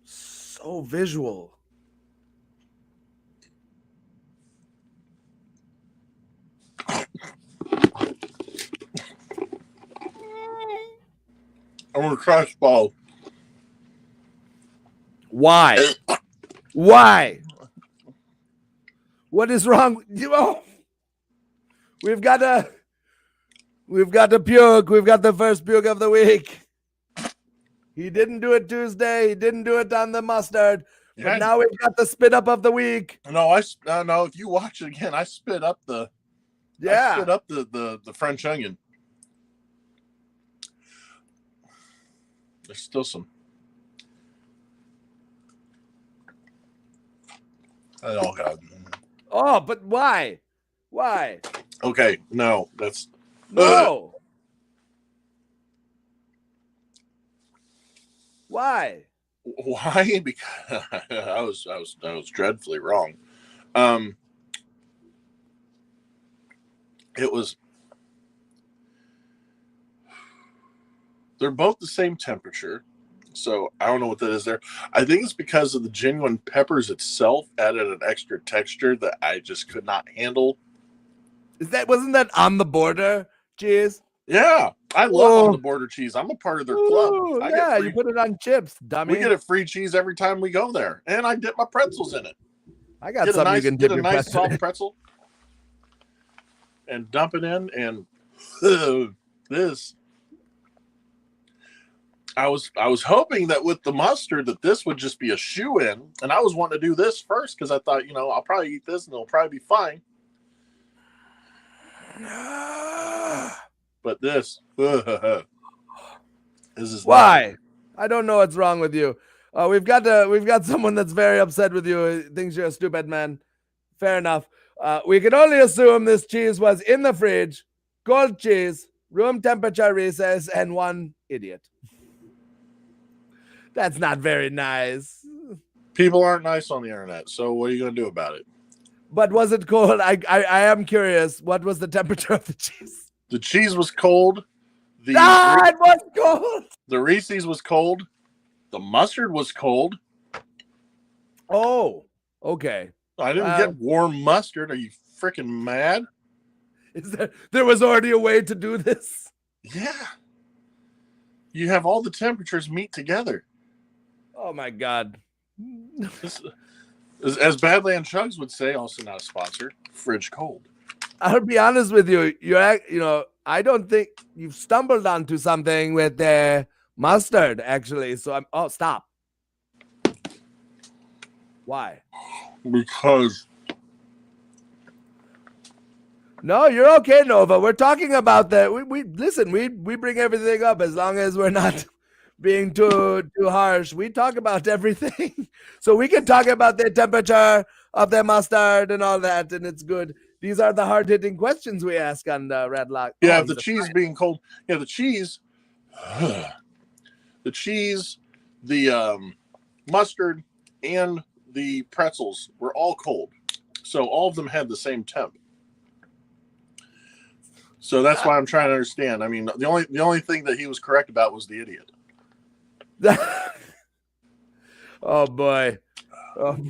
So visual. I'm going to crush ball. Why? Why? What is wrong with you? Oh, we've got to puke. We've got the first puke of the week. He didn't do it Tuesday. He didn't do it on the mustard. Yeah. But now we've got the spit up of the week. No, no. If you watch it again, I spit up the French onion. There's still some. Oh God. Oh, but why? Why? Okay, no, that's no. Why? Why? Because I was dreadfully wrong. It was. They're both the same temperature, so I don't know what that is there. I think it's because of the genuine peppers itself added an extra texture that I just could not handle. Wasn't that on the border cheese? Yeah, I love on the border cheese. I'm a part of their club. You put it on chips, dummy. We get a free cheese every time we go there, and I dip my pretzels in it. I got something you can dip your nice soft pretzel and dump it in, and this. I was hoping that with the mustard that this would just be a shoe-in, and I was wanting to do this first because I thought, I'll probably eat this and it'll probably be fine. But this is why? I don't know what's wrong with you. We've got someone that's very upset with you. Thinks you're a stupid man. Fair enough. We can only assume this cheese was in the fridge, cold cheese, room temperature recess, and one idiot. That's not very nice. People aren't nice on the internet, so what are you going to do about it? But was it cold? I am curious. What was the temperature of the cheese? The cheese was cold. It was cold. The Reese's was cold. The mustard was cold. Oh, okay. I didn't get warm mustard. Are you freaking mad? There was already a way to do this? Yeah. You have all the temperatures meet together. Oh my God. As Badland Chugs would say, also not a sponsor, fridge cold. I'll be honest with you. I don't think you've stumbled onto something with the mustard, actually. So stop. Why? Because. No, you're okay, Nova. We're talking about that. We listen. We bring everything up as long as we're not being too harsh. We talk about everything, so we can talk about the temperature of the mustard and all that, and it's good. These are the hard-hitting questions we ask on Rattlocke. Yeah, the cheese being cold. Yeah, the cheese, the mustard, and the pretzels were all cold, so all of them had the same temp. So that's why I'm trying to understand. I mean, the only thing that he was correct about was the idiot. Oh boy. Rattlocke,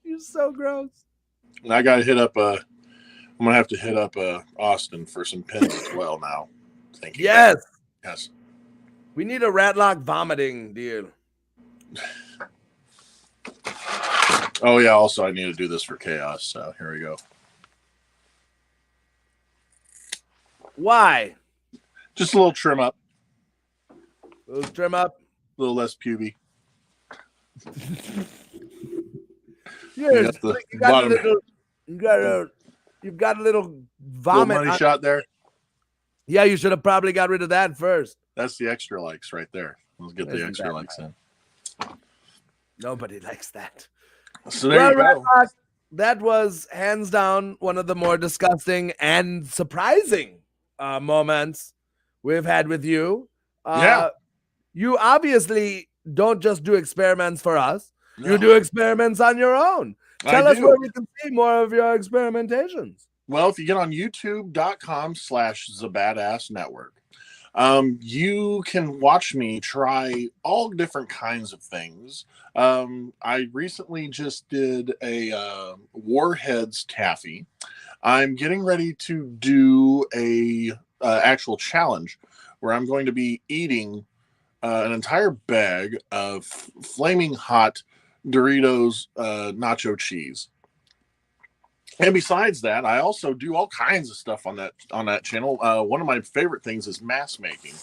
you're so gross. And I gotta hit up I'm gonna have to hit up Austin for some pins as well now. Thank you. Yes. Yes. We need a Rattlocke vomiting deal. Oh yeah, also I need to do this for Chaos, so here we go. Why? Just a little trim up. A little trim up. A little less puby. Yes, you've got a little vomit. Little money shot there. Yeah, you should have probably got rid of that first. That's the extra likes right there. Let's get the extra likes in. Nobody likes that. So there you go. That was hands down one of the more disgusting and surprising moments we've had with you. Yeah. You obviously don't just do experiments for us. No. You do experiments on your own. Tell us where we can see more of your experimentations. Well, if you get on youtube.com/ZABADAS network, you can watch me try all different kinds of things. I recently just did a Warheads taffy. I'm getting ready to do a actual challenge where I'm going to be eating an entire bag of flaming hot Doritos nacho cheese. And besides that, I also do all kinds of stuff on that channel. One of my favorite things is mask making.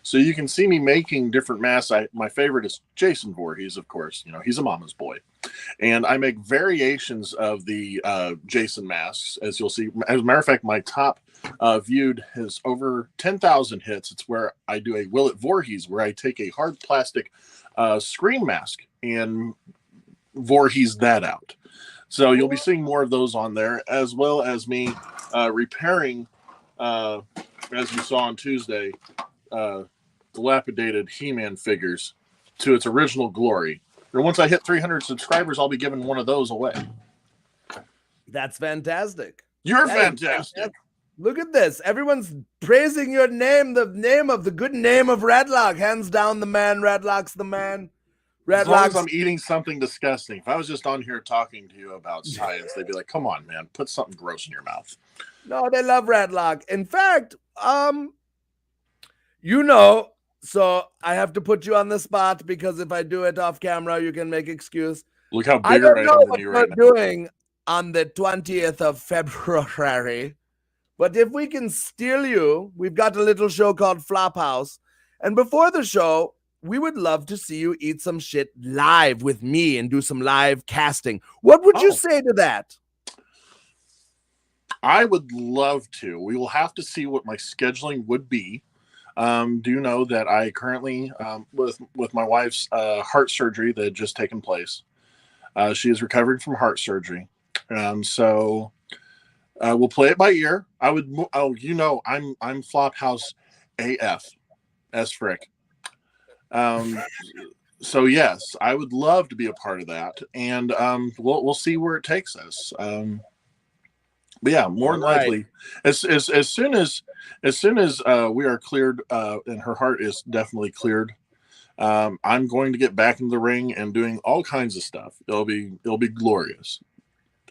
So you can see me making different masks. My favorite is Jason Voorhees, of course. You know, he's a mama's boy. And I make variations of the Jason masks, as you'll see. As a matter of fact, my top viewed has over 10,000 hits. It's where I do a Will It Voorhees, where I take a hard plastic screen mask and Voorhees that out. So you'll be seeing more of those on there, as well as me repairing, as you saw on Tuesday, dilapidated He-Man figures to its original glory. And once I hit 300 subscribers, I'll be giving one of those away. That's fantastic. You're fantastic. Look at this. Everyone's praising your name, the good name of Rattlocke. Hands down, the man. Rattlocke's the man. As long as I'm eating something disgusting. If I was just on here talking to you about science, they'd be like, come on, man, put something gross in your mouth. No, they love Rattlocke. In fact, so I have to put you on the spot because if I do it off camera, you can make excuse. Look how I bigger I don't am know than what you we're right now. doing on the 20th of February, but if we can steal you, we've got a little show called Flophouse. And before the show, we would love to see you eat some shit live with me and do some live casting. What would you say to that? I would love to. We will have to see what my scheduling would be. Do know that I currently, with my wife's heart surgery that had just taken place, she is recovering from heart surgery. So we'll play it by ear. I'm Flophouse AF, as frick. So yes, I would love to be a part of that, and we'll see where it takes us. But yeah, more than likely, as soon as we are cleared, and her heart is definitely cleared, I'm going to get back into the ring and doing all kinds of stuff. It'll be glorious,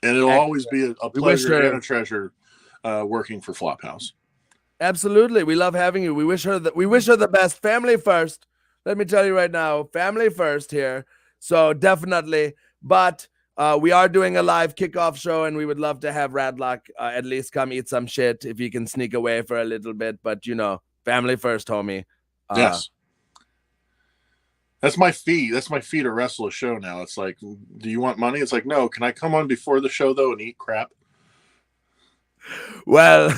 and it'll always be a pleasure and a treasure working for Flophouse. Absolutely, we love having you. We wish her the best. Family first. Let me tell you right now, family first here. So definitely, but we are doing a live kickoff show, and we would love to have Rattlocke at least come eat some shit if he can sneak away for a little bit. But family first, homie. Yes. That's my fee. That's my fee to wrestle a show now. It's like, do you want money? It's like, no. Can I come on before the show though and eat crap? Well,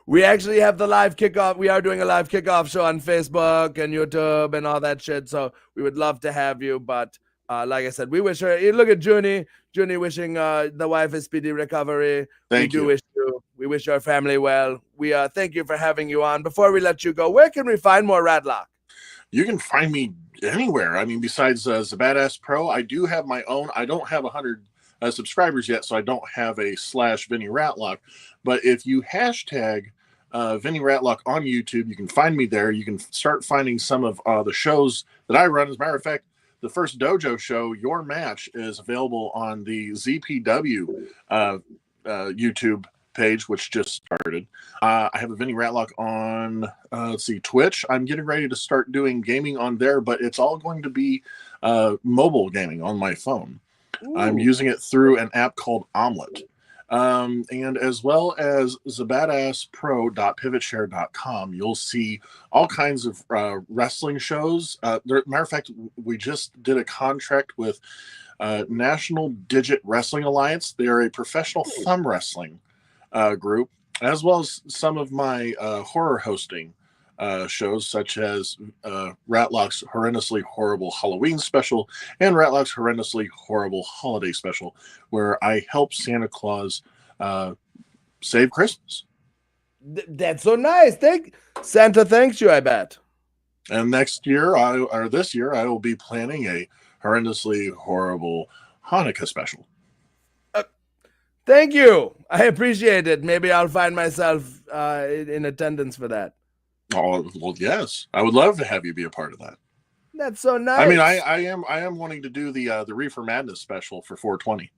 we actually have the live kickoff. We are doing a live kickoff show on Facebook and YouTube and all that shit. So we would love to have you. But like I said, we wish her. Look at Junie. Junie wishing the wife a speedy recovery. Thank you. We wish our family well. We thank you for having you on. Before we let you go, where can we find more Rattlocke? You can find me anywhere. I mean, besides ZABADAS Pro, I do have my own. I don't have 100 subscribers yet, so I don't have a /Vinny Rattlocke. But if you hashtag Vinny Rattlocke on YouTube, you can find me there. You can start finding some of the shows that I run. As a matter of fact, the first dojo show, Your Match, is available on the ZPW YouTube page, which just started. I have a Vinny Rattlocke on Twitch. I'm getting ready to start doing gaming on there, but it's all going to be mobile gaming on my phone. Ooh. I'm using it through an app called Omelette, and as well as zabadaspro.pivotshare.com. You'll see all kinds of wrestling shows. Matter of fact, we just did a contract with National Digit Wrestling Alliance. They are a professional thumb wrestling group, as well as some of my horror hosting shows, such as Rattlocke's Horrendously Horrible Halloween Special and Rattlocke's Horrendously Horrible Holiday Special, where I help Santa Claus save Christmas. That's so nice. Santa thanks you, I bet. And this year, I will be planning a Horrendously Horrible Hanukkah Special. Thank you. I appreciate it. Maybe I'll find myself in attendance for that. Oh, well, yes. I would love to have you be a part of that. That's so nice. I mean, I am wanting to do the Reefer Madness special for 420.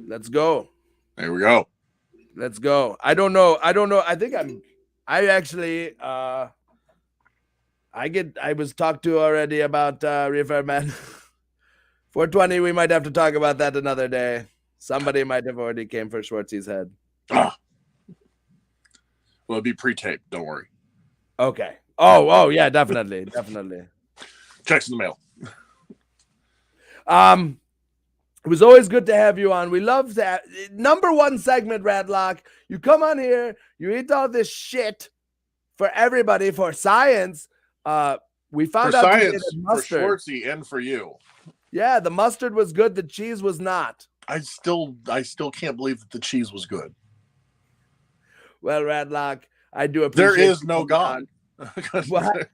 Let's go. There we go. Let's go. I don't know. I think I was talked to already about Reefer Madness. 420, we might have to talk about that another day. Somebody might have already came for Schwartzy's head. Well, it'll be pre-taped. Don't worry. Okay. Oh, yeah, definitely. Checks in the mail. It was always good to have you on. We love that. Number one segment, Rattlocke. You come on here, you eat all this shit for everybody, for science. We found out science, for Schwartzy, and for you. Yeah, the mustard was good. The cheese was not. I still can't believe that the cheese was good. Well, Rattlocke, I do appreciate. There is no God. What?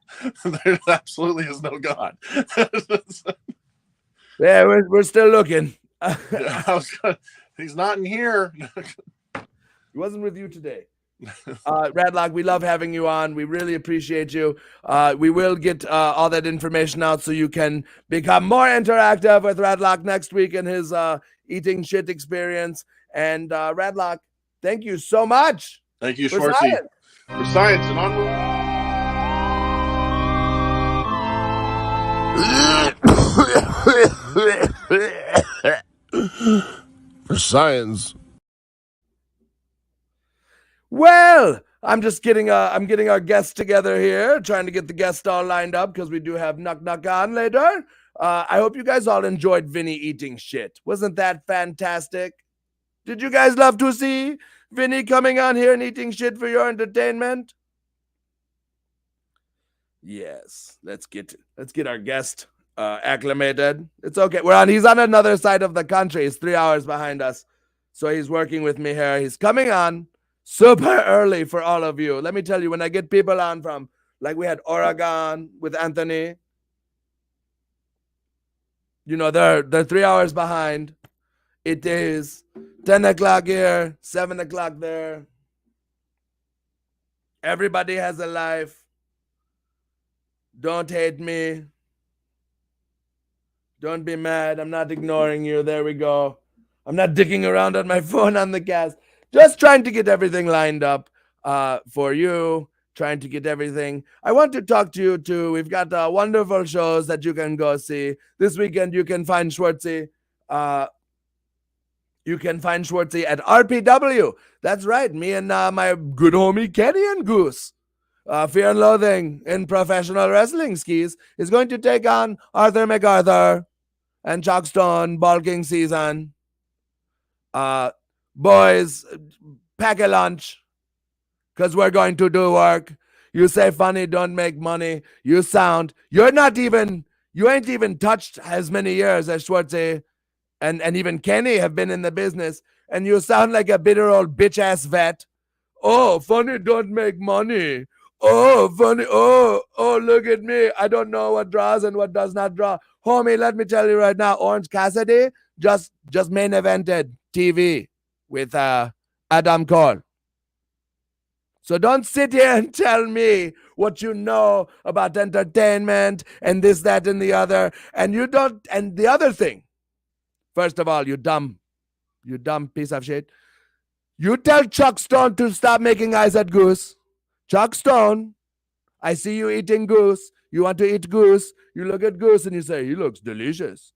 There absolutely is no God. Yeah, we're still looking. He's not in here. He wasn't with you today. Rattlocke, we love having you on. We really appreciate you. We will get all that information out so you can become more interactive with Rattlocke next week in his eating shit experience. And Rattlocke, thank you so much. Thank you, Schwartzy. For science and onward. For science. Well, I'm getting our guests together here, trying to get the guests all lined up because we do have Nuk Nuk on later. I hope you guys all enjoyed Vinny eating shit. Wasn't that fantastic? Did you guys love to see Vinny coming on here and eating shit for your entertainment? Yes. Let's get our guest acclimated. It's okay. He's on another side of the country. He's 3 hours behind us. So he's working with me here. He's coming on super early for all of you. Let me tell you, when I get people on from, like we had Oregon with Anthony. You know, they're 3 hours behind. It is 10 o'clock here, 7 o'clock there. Everybody has a life. Don't hate me. Don't be mad. I'm not ignoring you. There we go. I'm not dicking around on my phone on the cast. Just trying to get everything lined up for you. Trying to get everything. I want to talk to you too. We've got wonderful shows that you can go see. This weekend you can find Schwartzy. You can find Schwartzy at RPW. That's right. Me and my good homie Kenny and Goose. Fear and Loathing in Professional Wrestling Skis is going to take on Arthur MacArthur and Chuck Stone, Bulking Season. Boys, pack a lunch because we're going to do work. You say funny, don't make money. You ain't even touched as many years as Schwartzy and even Kenny have been in the business, and you sound like a bitter old bitch-ass vet. Oh, funny, don't make money. Oh, funny. Oh, look at me. I don't know what draws and what does not draw. Homie, let me tell you right now, Orange Cassidy just main evented TV with Adam Cole. So don't sit here and tell me what you know about entertainment and this, that, and the other. And you don't. And the other thing, first of all, you dumb piece of shit. You tell Chuck Stone to stop making eyes at Goose. Chuck Stone, I see you eating Goose. You want to eat Goose. You look at Goose and you say, he looks delicious.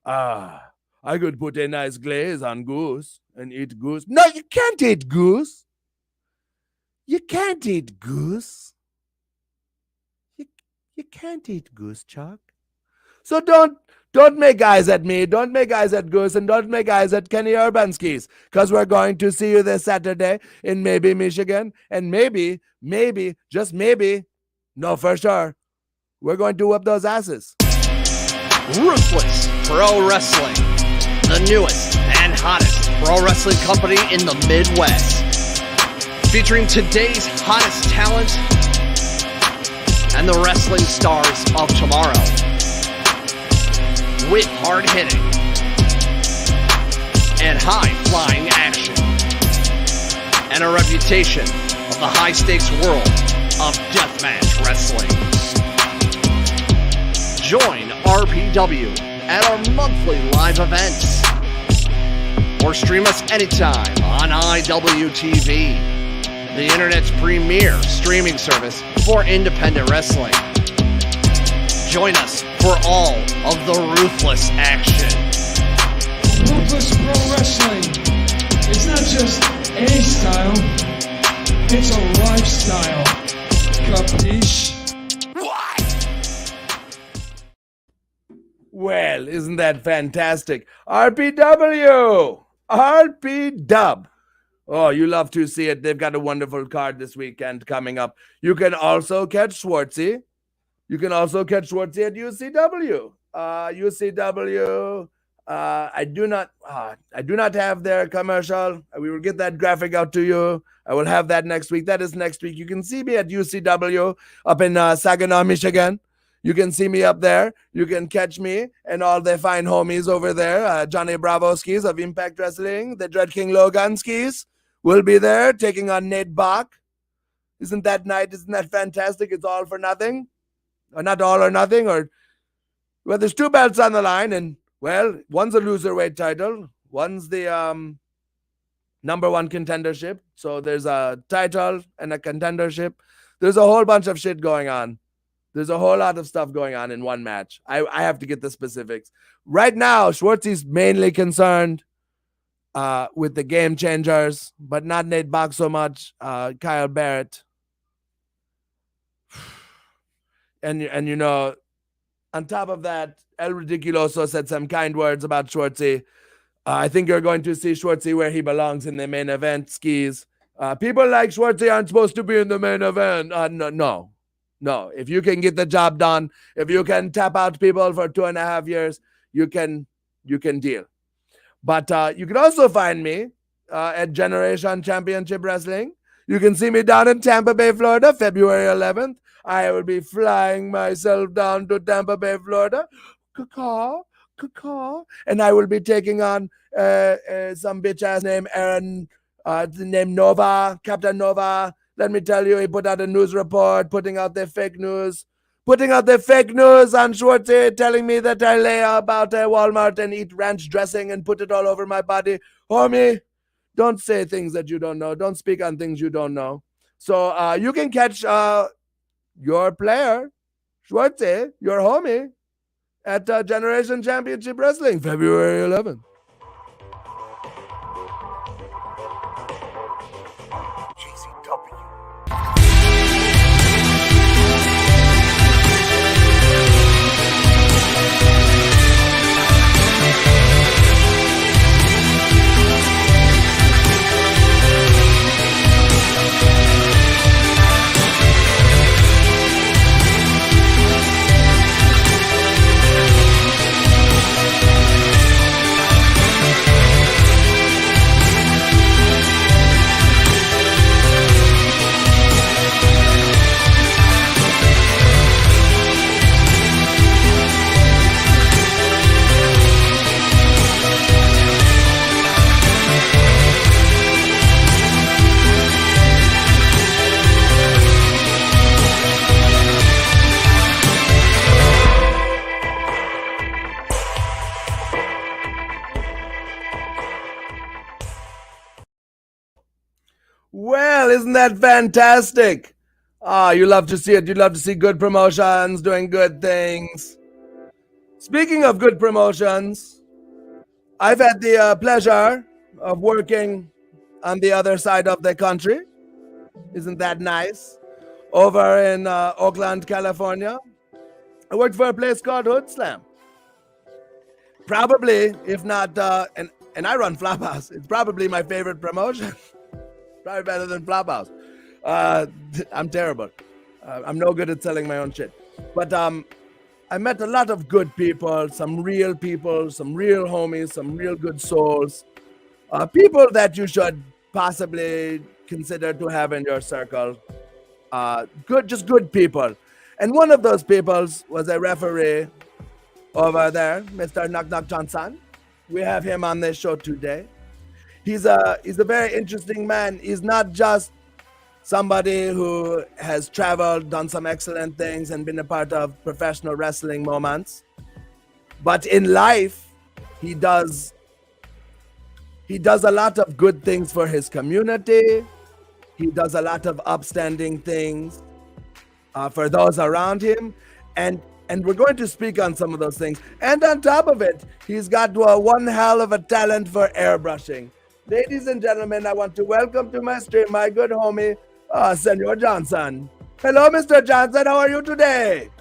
I could put a nice glaze on Goose and eat Goose. No, you can't eat Goose. You can't eat Goose. You can't eat Goose, Chuck. So don't make eyes at me. Don't make eyes at Goose, and don't make eyes at Kenny Urbanskis, because we're going to see you this Saturday in maybe Michigan, and maybe, just maybe, no, for sure, we're going to whoop those asses. Ruthless Pro Wrestling, the newest and hottest pro wrestling company in the Midwest, featuring today's hottest talent and the wrestling stars of tomorrow. With hard-hitting and high-flying action, and a reputation of the high-stakes world of deathmatch wrestling. Join RPW at our monthly live events, or stream us anytime on iwtv, the internet's premier streaming service for independent wrestling. Join us for all of the ruthless action. Ruthless Pro Wrestling is not just a style, it's a lifestyle. Capiche? Well, isn't that fantastic? RPW! RP-Dub. Oh, you love to see it. They've got a wonderful card this weekend coming up. You can also catch Schwartzy. You can also catch Schwartzy at UCW. UCW. I do not have their commercial. We will get that graphic out to you. I will have that next week. That is next week. You can see me at UCW up in Saginaw, Michigan. You can see me up there. You can catch me and all the fine homies over there. Johnny Bravo skis of Impact Wrestling. The Dread King Logan skis will be there taking on Nate Bach. Isn't that night? Isn't that fantastic? It's all for nothing. Or not all or nothing. Or, well, there's two belts on the line. And, well, one's a loserweight title. One's the number one contendership. So there's a title and a contendership. There's a whole bunch of shit going on. There's a whole lot of stuff going on in one match. I have to get the specifics. Right now, Schwartzy's mainly concerned with the game changers, but not Nate Bach so much. Kyle Barrett. And you know, on top of that, El Ridiculoso said some kind words about Schwartzy. I think you're going to see Schwartzy where he belongs in the main event skis. People like Schwartzy aren't supposed to be in the main event. No, if you can get the job done, if you can tap out people for 2.5 years, you can deal. But you can also find me at Generation Championship Wrestling. You can see me down in Tampa Bay, Florida, February 11th. I will be flying myself down to Tampa Bay, Florida. Caw, and I will be taking on some bitch ass named Aaron, named Nova, Captain Nova. Let me tell you, he put out a news report, putting out their fake news on Schwartzy, telling me that I lay about Walmart and eat ranch dressing and put it all over my body. Homie, don't say things that you don't know. Don't speak on things you don't know. So you can catch your player, Schwartzy, your homie, at Generation Championship Wrestling, February 11th. Well, isn't that fantastic? You love to see it. You love to see good promotions doing good things. Speaking of good promotions, I've had the pleasure of working on the other side of the country. Isn't that nice? Over in Oakland, California. I worked for a place called Hood Slam. Probably, if not, and I run Flophouse. It's probably my favorite promotion. Probably better than Flophouse. I'm terrible. I'm no good at selling my own shit. But I met a lot of good people, some real homies, some real good souls. People that you should possibly consider to have in your circle. Just good people. And one of those people was a referee over there, Mr. Nuk Nuk Johnson. We have him on this show today. He's a very interesting man. He's not just somebody who has traveled, done some excellent things, and been a part of professional wrestling moments. But in life, he does a lot of good things for his community. He does a lot of upstanding things for those around him. And we're going to speak on some of those things. And on top of it, he's got one hell of a talent for airbrushing. Ladies and gentlemen, I want to welcome to my stream my good homie, Senor Johnson. Hello, Mr. Johnson. How are you today?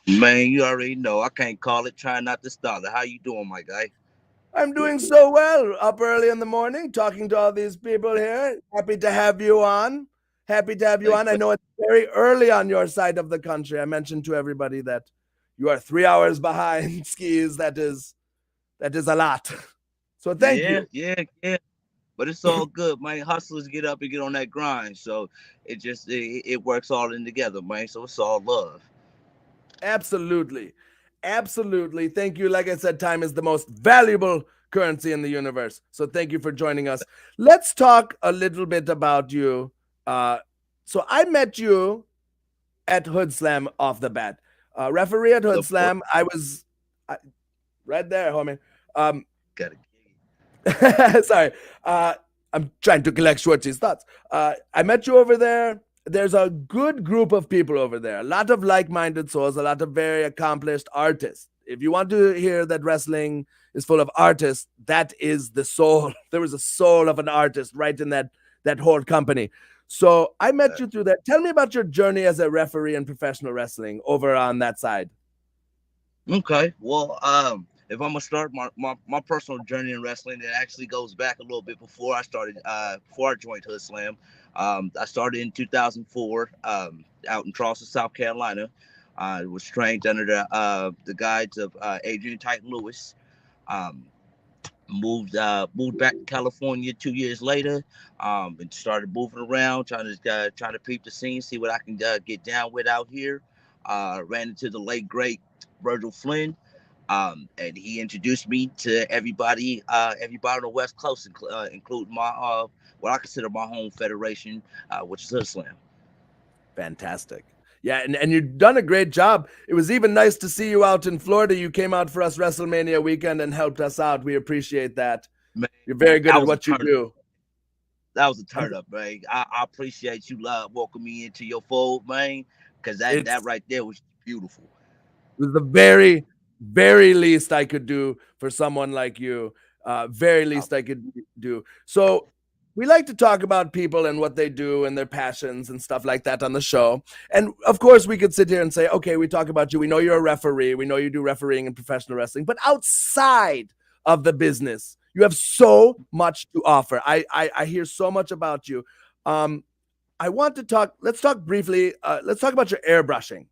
Man, you already know. I can't call it. Try not to start it. How you doing, my guy? I'm doing so well. Up early in the morning, talking to all these people here. Happy to have you on. I know it's very early on your side of the country. I mentioned to everybody that you are 3 hours behind skis. That is a lot. So thank you. Yeah. But it's all good, man. Hustlers get up and get on that grind. So it works all in together, man. So it's all love. Absolutely. Thank you. Like I said, time is the most valuable currency in the universe. So thank you for joining us. Let's talk a little bit about you. So I met you at Hood Slam off the bat. Referee at Hood Slam. I was right there, homie. Got it. Sorry. I'm trying to collect Schwartzy's thoughts. I met you over there. There's a good group of people over there. A lot of like-minded souls, a lot of very accomplished artists. If you want to hear that wrestling is full of artists, that is the soul. There was a soul of an artist right in that whole company. So I met you through that. Tell me about your journey as a referee in professional wrestling over on that side. Okay. Well, if I'm gonna start my personal journey in wrestling, it actually goes back a little bit before I started. Before I joined Hood Slam, I started in 2004 out in Charleston, South Carolina. I was trained under the guides of Adrian Titan Lewis. Moved back to California 2 years later, and started moving around, trying to peep the scene, see what I can get down with out here. Ran into the late great Virgil Flynn. And he introduced me to everybody on the West Coast, including my what I consider my home federation, which is Hood Slam. Fantastic. Yeah, and you've done a great job. It was even nice to see you out in Florida. You came out for us WrestleMania weekend and helped us out. We appreciate that. Man, you're very good at what you do. That was a turn up, man. I appreciate you welcoming me into your fold, man, because that right there was beautiful. It was the very, very least I could do for someone like you. Very least I could do. So we like to talk about people and what they do and their passions and stuff like that on the show. And of course, we could sit here and say, okay, we talk about you. We know you're a referee. We know you do refereeing in professional wrestling. But outside of the business, you have so much to offer. I hear so much about you. I want to talk. Let's talk briefly. Let's talk about your airbrushing.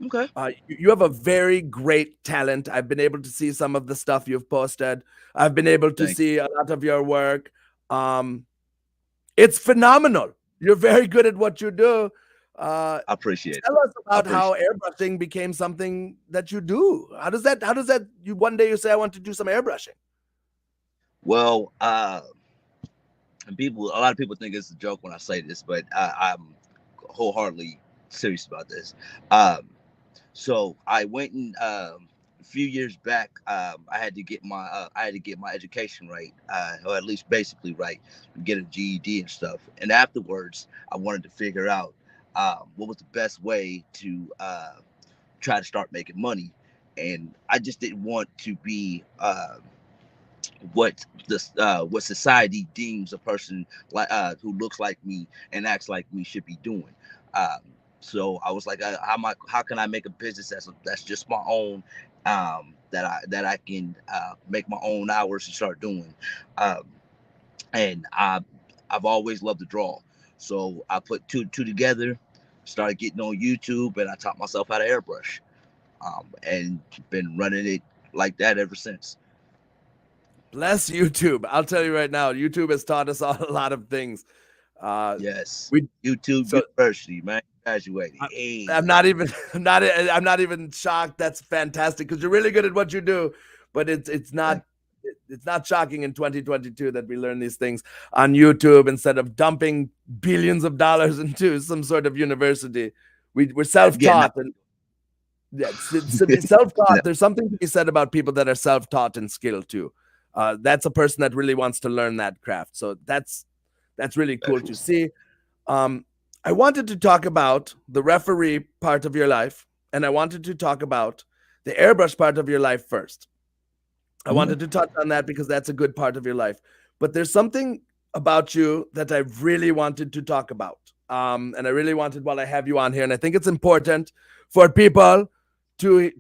Okay. You have a very great talent. I've been able to see some of the stuff you've posted. I've been able to see a lot of your work. It's phenomenal. You're very good at what you do. I appreciate it. Tell us about how airbrushing became something that you do. How does that you one day you say, I want to do some airbrushing? Well, a lot of people think it's a joke when I say this, but I'm wholeheartedly serious about this. So I went and a few years back, I had to get my education right, or at least basically right, get a GED and stuff. And afterwards, I wanted to figure out what was the best way to try to start making money. And I just didn't want to be what society deems a person like who looks like me and acts like me should be doing. So I was like, how can I make a business that's just my own, that I can make my own hours and start doing. And I've always loved to draw, so I put two together, started getting on YouTube, and I taught myself how to airbrush, and been running it like that ever since. Bless YouTube. I'll tell you right now, YouTube has taught us all a lot of things. Yes, YouTube University, man. Graduated. I'm not even shocked. That's fantastic because you're really good at what you do. But it's not shocking in 2022 that we learn these things on YouTube instead of dumping billions of dollars into some sort of university. We're self-taught and self-taught. There's something to be said about people that are self-taught and skilled too. That's a person that really wants to learn that craft. So that's really cool to see. I wanted to talk about the referee part of your life, and I wanted to talk about the airbrush part of your life first. I wanted to touch on that because that's a good part of your life. But there's something about you that I really wanted to talk about. And I really wanted while I have you on here, and I think it's important for people to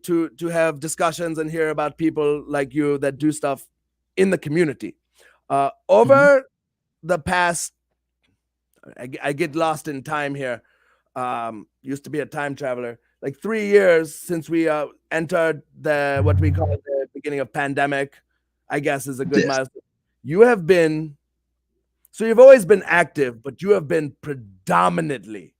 have discussions and hear about people like you that do stuff in the community. Over the past, I get lost in time here. Used to be a time traveler. Like 3 years since we entered what we call the beginning of pandemic, I guess is a good milestone. You have been, so you've always been active, but you have been predominantly,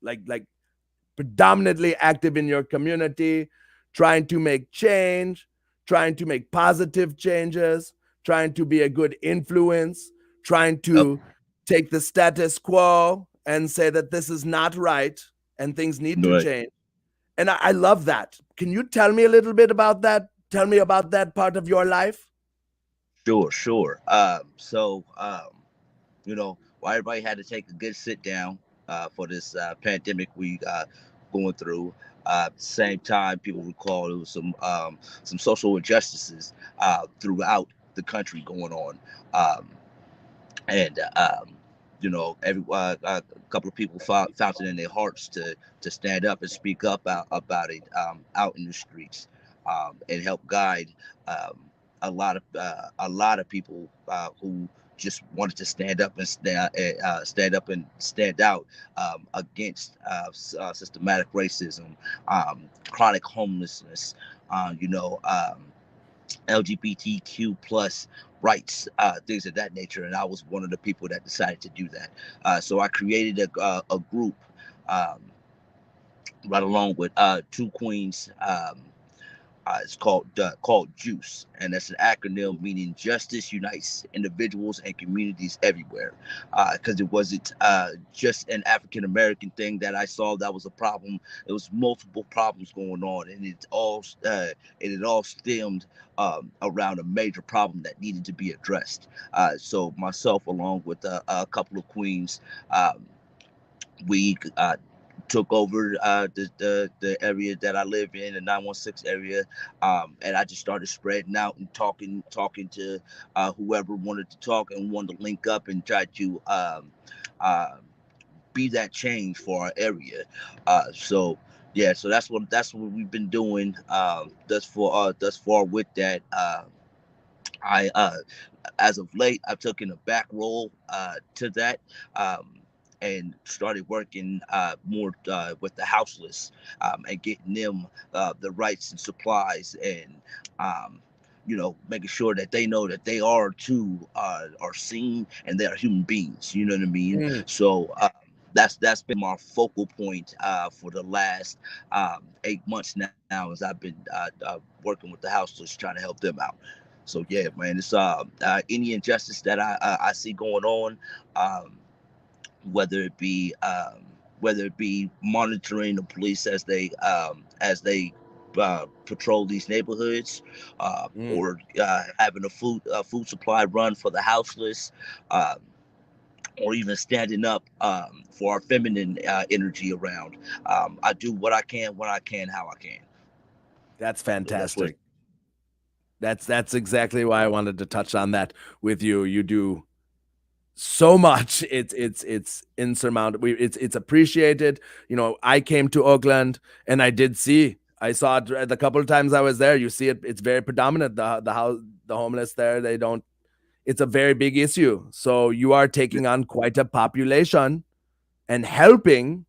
predominantly active in your community, trying to make change, trying to make positive changes, trying to be a good influence, trying to take the status quo and say that this is not right and things need to change. And I love that. Can you tell me a little bit about that? Tell me about that part of your life. Sure. While everybody had to take a good sit down for this pandemic we going through, at the same time, people recall there was some social injustices throughout the country going on. A couple of people found it in their hearts to stand up and speak up about it out in the streets, and help guide a lot of people who just wanted to stand up and stand out against systematic racism, chronic homelessness, LGBTQ plus rights, things of that nature. And I was one of the people that decided to do that. So I created a group right along with two queens, It's called JUICE, and that's an acronym meaning Justice Unites Individuals and Communities Everywhere. Because it wasn't just an African American thing that I saw that was a problem. It was multiple problems going on, and it all stemmed around a major problem that needed to be addressed. So myself, along with a couple of queens, we took over the area that I live in, the 916 area, and I just started spreading out and talking to whoever wanted to talk and wanted to link up and try to be that change for our area. So yeah, so that's what we've been doing thus far with that. I As of late, I've taken a back role to that. And started working more with the houseless, and getting them the rights and supplies, and making sure that they know that they are too are seen and they are human beings. You know what I mean? Mm. So that's been my focal point for the last 8 months now, as I've been working with the houseless, trying to help them out. So yeah, man, it's any injustice that I see going on. Whether it be monitoring the police as they patrol these neighborhoods, Mm. or having a food supply run for the houseless, uh, or even standing up for our feminine energy around. I do what I can, when I can, how I can. That's So that's what. fantastic. That's exactly why I wanted to touch on that with you. You do so much. It's insurmountable. It's appreciated. I came to Oakland and I saw it the couple of times I was there. You see it. It's very predominant. The homeless there. They don't. It's a very big issue. So you are taking on quite a population and helping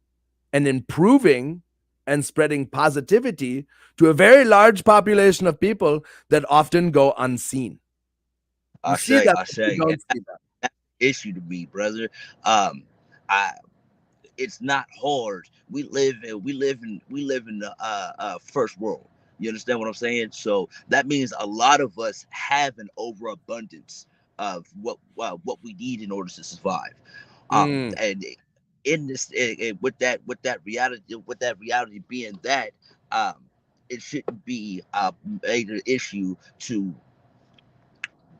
and improving and spreading positivity to a very large population of people that often go unseen. You see that, I but you say, don't see that. issue to me, brother. I It's not hard. We live in the first world. You understand what I'm saying? So that means a lot of us have an overabundance of what we need in order to survive. Mm, And in this, with that reality being that, um, it shouldn't be a major issue to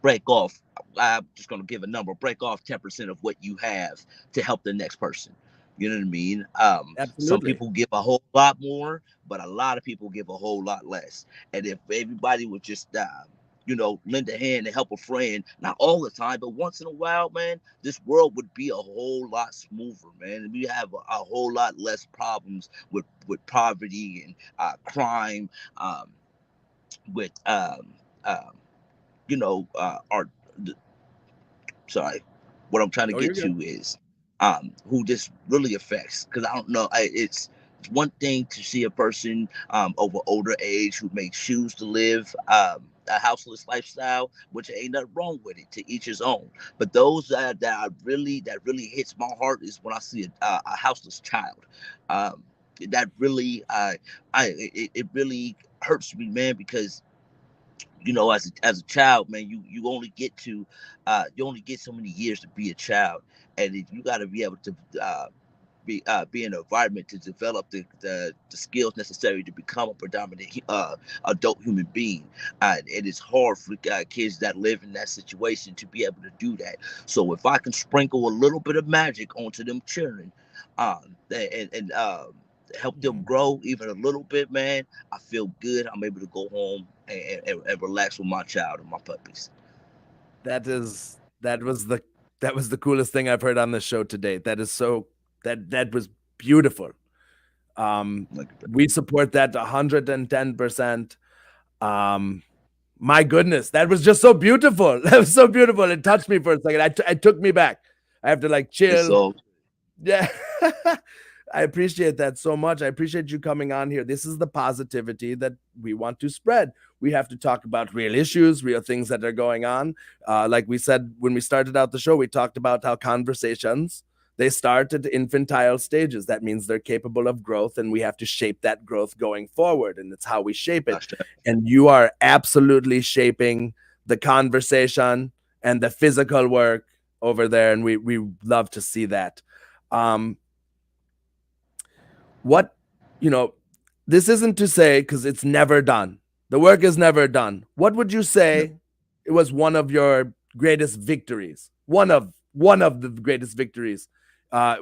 break off. I'm just going to give a number: break off 10% of what you have to help the next person. You know what I mean? Some absolutely. people give a whole lot more, but a lot of people give a whole lot less. And if everybody would just lend a hand and help a friend, not all the time, but once in a while, man, this world would be a whole lot smoother, man. We have a whole lot less problems with poverty and crime, um, with um, our sorry, what I'm trying to Oh, get you're to good. is who this really affects. Because I don't know, it's one thing to see a person over older age who makes choose to live a houseless lifestyle, which ain't nothing wrong with it. To each his own. But those that really hits my heart is when I see a houseless child. Um, that really it really hurts me, man, because as a child, man, you only get so many years to be a child, and you got to be able to be in an environment to develop the skills necessary to become a predominant adult human being. It is hard for kids that live in that situation to be able to do that. So if I can sprinkle a little bit of magic onto them children, and help them Mm. grow even a little bit, man, I feel good. I'm able to go home and relax with my child and my puppies. That was the coolest thing I've heard on this show to date. That was beautiful. Um, Like, we support that 110%. Um, my goodness, that was just so beautiful. That was so beautiful. It touched me for a second. It took me back. I have to like it's chill. so Yeah. I appreciate that so much. I appreciate you coming on here. This is the positivity that we want to spread. We have to talk about real issues, real things that are going on. Like we said when we started out the show, we talked about how conversations They start at infantile stages. That means they're capable of growth, and we have to shape that growth going forward. And it's how we shape it. And you are absolutely shaping the conversation and the physical work over there. And we love to see that. What, this isn't to say, because it's never done. The work is never done. What would you say it was one of your greatest victories? One of the greatest victories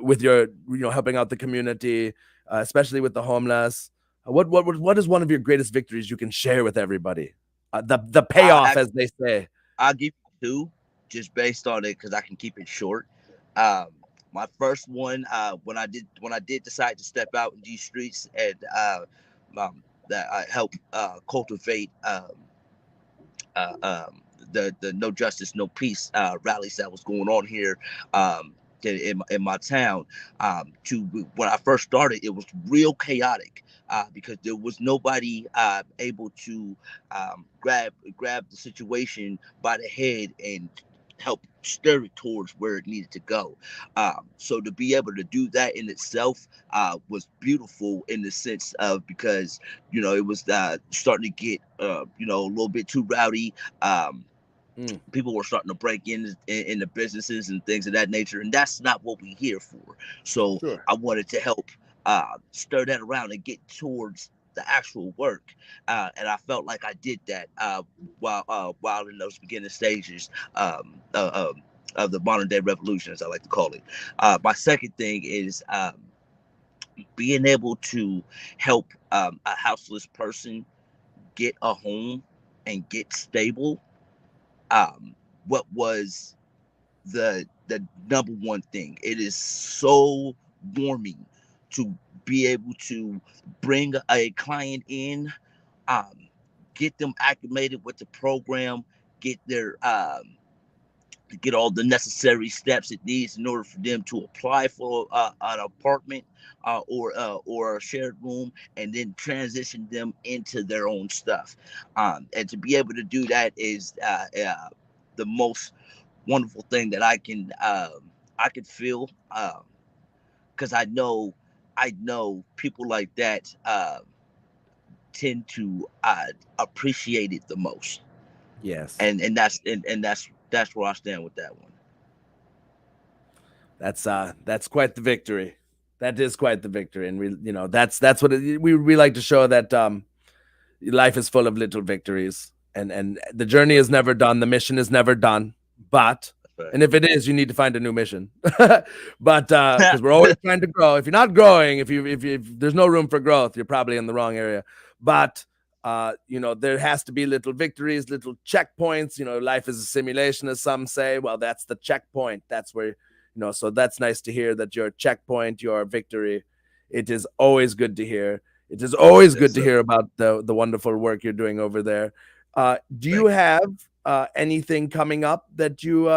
with your, helping out the community, especially with the homeless. What is one of your greatest victories you can share with everybody? The payoff, as they say. I'll give you two, just based on it, because I can keep it short. My first one, when I did decide to step out in these streets and that I help cultivate the No Justice, No Peace rallies that was going on here in my town. When I first started, it was real chaotic because there was nobody able to grab the situation by the head and help steer it towards where it needed to go. So to be able to do that in itself was beautiful, in the sense of, because it was starting to get a little bit too rowdy. People were starting to break in the businesses and things of that nature, and that's not what we're here for. So sure. I wanted to help stir that around and get towards the actual work, and I felt like I did that while in those beginning stages of the modern day revolution, as I like to call it. My second thing is being able to help a houseless person get a home and get stable. What was the number one thing. It is so warming to be able to bring a client in, get them acclimated with the program, get their get all the necessary steps it needs in order for them to apply for an apartment or a shared room, and then transition them into their own stuff. And to be able to do that is the most wonderful thing that I can feel, because I know people like that tend to appreciate it the most. Yes, and that's where I stand with that one. That's quite the victory. That is quite the victory, and that's what we like to show, that life is full of little victories, and the journey is never done, the mission is never done, but right. And if it is, you need to find a new mission. But because we're always trying to grow. If you're not growing, if there's no room for growth, you're probably in the wrong area. But there has to be little victories, little checkpoints. Life is a simulation, as some say. Well, that's the checkpoint. That's where, so that's nice to hear that your checkpoint, your victory. It is always good to hear. It is always good to hear about the wonderful work you're doing over there. Do you have anything coming up that you,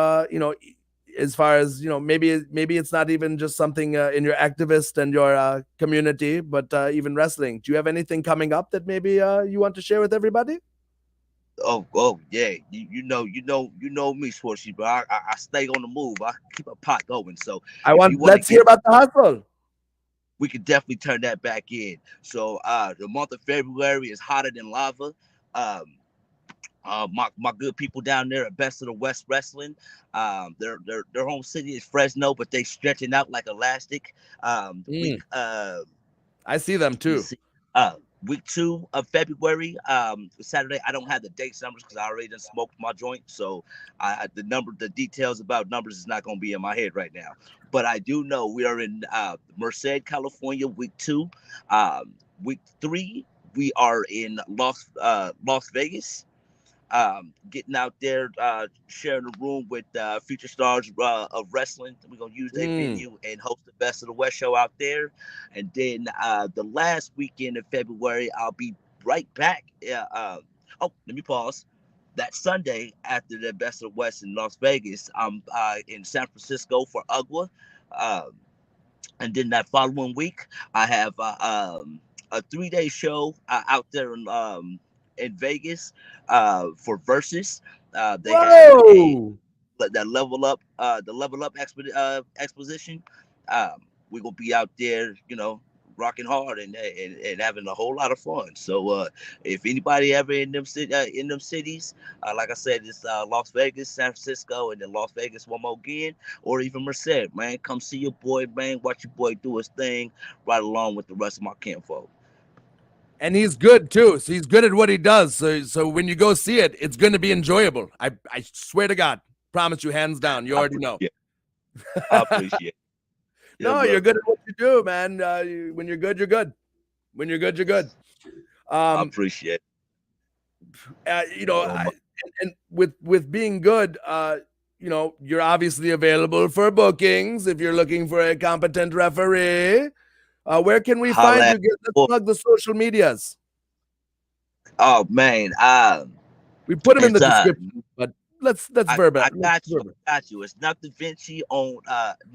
as far as, maybe it's not even just something in your activist and your community, but even wrestling. Do you have anything coming up that maybe you want to share with everybody? Oh yeah, you know me, Schwartzy, but I stay on the move. I keep a pot going. So let's hear about the hustle. We could definitely turn that back in. So the month of February is hotter than lava. My good people down there at Best of the West Wrestling, their home city is Fresno, but they stretching out like elastic. I see them too. Week 2 of February, Saturday. I don't have the dates numbers because I already done smoked my joint, so the details about numbers is not going to be in my head right now. But I do know we are in Merced, California, week 2. Week 3, we are in Las Vegas. Getting out there, sharing a room with future stars of wrestling. We're gonna use a venue and host the Best of the West show out there. And then the last weekend of February, I'll be right back. Let me pause. That Sunday after the Best of the West in Las Vegas, I'm in San Francisco for UGWA. And then that following week, I have a 3-day show out there in Vegas for Versus. They have the Level Up exposition. we're gonna be out there, rocking hard and having a whole lot of fun. So if anybody ever in them cities, like I said, it's Las Vegas, San Francisco, and then Las Vegas one more again, or even Merced, man, come see your boy, man, watch your boy do his thing right along with the rest of my kinfolk. And he's good too. So he's good at what he does. So when you go see it, it's going to be enjoyable. I swear to God, promise you, hands down. You already know. I appreciate it. No, you're good at what you do, man. When you're good, you're good. When you're good, you're good. I appreciate it. And with being good, you're obviously available for bookings if you're looking for a competent referee. Where can we find you? Let's plug the social medias. Oh man, we put them in the description, but let's verb it. I got you. It's Nuk Da Vinci on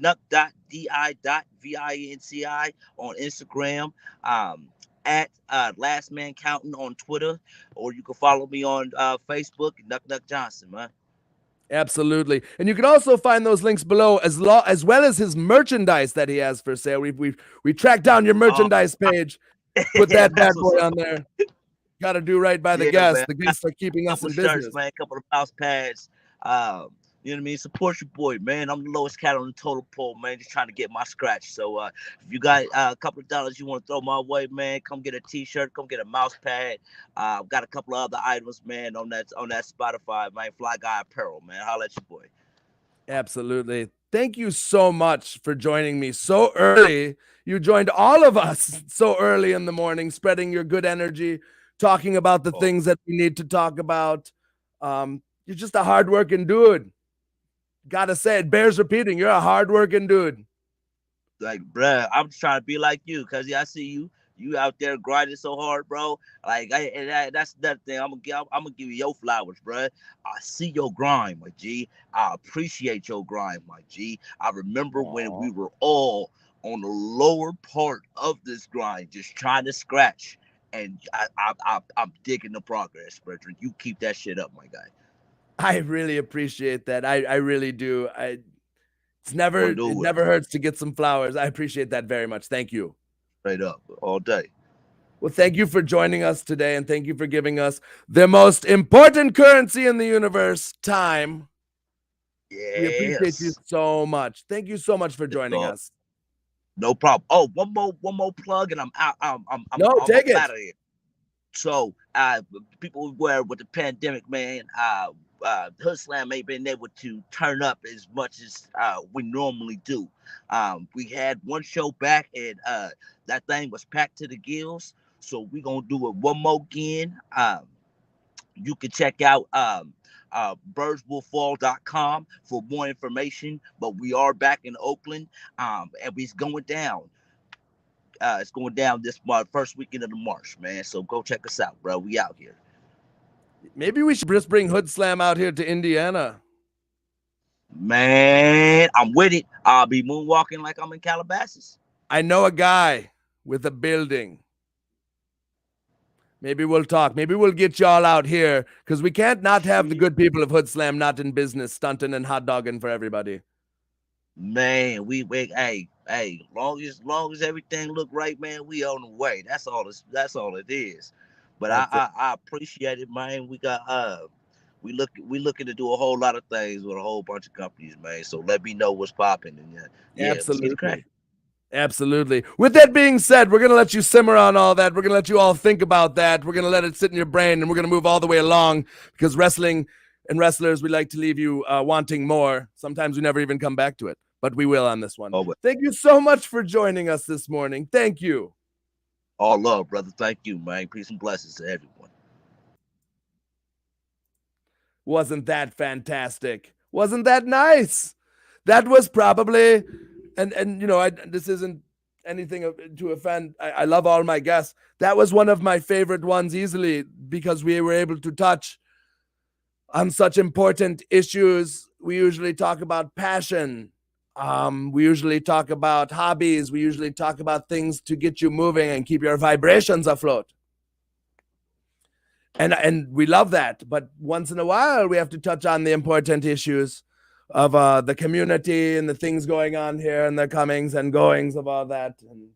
nuk.di.vinci on Instagram. At Last Man Counting on Twitter, or you can follow me on Facebook, Nuk Nuk Johnson, man. Absolutely. And you can also find those links below as well as his merchandise that he has for sale. We tracked down your merchandise page, put that bad boy on there. Got to do right by the guests. Man. The guests are keeping us in business. Man, a couple of mouse pads. You know what I mean? Support your boy, man. I'm the lowest cat on the total pole, man. Just trying to get my scratch. So if you got a couple of dollars you want to throw my way, man, come get a t-shirt, come get a mouse pad. I've got a couple of other items, man, on that Spotify, man. Fly Guy Apparel, man. Holla at your boy. Absolutely. Thank you so much for joining me so early. You joined all of us so early in the morning, spreading your good energy, talking about the things that we need to talk about. You're just a hardworking dude. Gotta say, it bears repeating. You're a hardworking dude. Like, bruh, I'm just trying to be like you, cause I see you out there grinding so hard, bro. Like, that's that thing. I'm gonna give you your flowers, bruh. I see your grind, my G. I appreciate your grind, my G. I remember when we were all on the lower part of this grind, just trying to scratch, and I'm digging the progress, brethren. You keep that shit up, my guy. I really appreciate that. I really do. It never hurts to get some flowers. I appreciate that very much. Thank you. Straight up, all day. Well, thank you for joining us today, and thank you for giving us the most important currency in the universe, time. Yes. We appreciate you so much. Thank you so much for joining us. No problem. Oh, one more plug, and I'm out. I'm take it. Out of here. So, people with the pandemic, man, Hood Slam ain't been able to turn up as much as we normally do. We had one show back, and that thing was packed to the gills. So we're gonna do it one more again. You can check out birdswillfall.com for more information. But we are back in Oakland, and it's going down. It's going down this first weekend of the March, man. So go check us out, bro. We out here. Maybe we should just bring Hood Slam out here to Indiana. Man, I'm with it. I'll be moonwalking like I'm in Calabasas. I know a guy with a building. Maybe we'll talk. Maybe we'll get y'all out here, because we can't not have the good people of Hood Slam not in business, stunting and hot dogging for everybody. Man, hey, long as everything look right, man, we on the way. That's all it is. But I appreciate it, man. We got we looking to do a whole lot of things with a whole bunch of companies, man. So let me know what's popping. And Absolutely. With that being said, we're gonna let you simmer on all that. We're gonna let you all think about that. We're gonna let it sit in your brain, and we're gonna move all the way along, because wrestling and wrestlers, we like to leave you wanting more. Sometimes we never even come back to it, but we will on this one. Thank you so much for joining us this morning. Thank you. All love, brother. Thank you, man. Peace and blessings to everyone. Wasn't that fantastic? Wasn't that nice? That was probably, and you know, this isn't anything to offend. I love all my guests. That was one of my favorite ones easily, because we were able to touch on such important issues. We usually talk about passion. We usually talk about hobbies. We usually talk about things to get you moving and keep your vibrations afloat. And we love that. But once in a while, we have to touch on the important issues of the community and the things going on here and the comings and goings of all that. And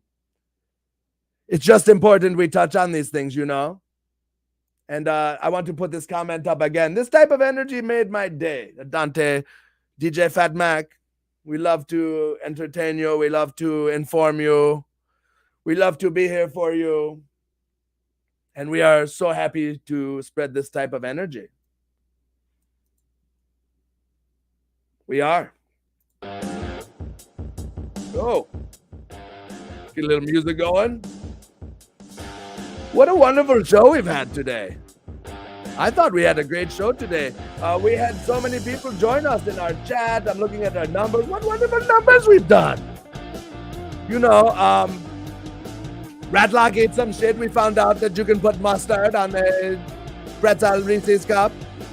it's just important we touch on these things, you know. And I want to put this comment up again. This type of energy made my day. Dante, DJ Fat Mac, we love to entertain you. We love to inform you. We love to be here for you. And we are so happy to spread this type of energy. We are. Oh, get a little music going. What a wonderful show we've had today. I thought we had a great show today. We had so many people join us in our chat. I'm looking at our numbers. What wonderful numbers we've done. You know, Rattlocke ate some shit. We found out that you can put mustard on a pretzel Reese's cup,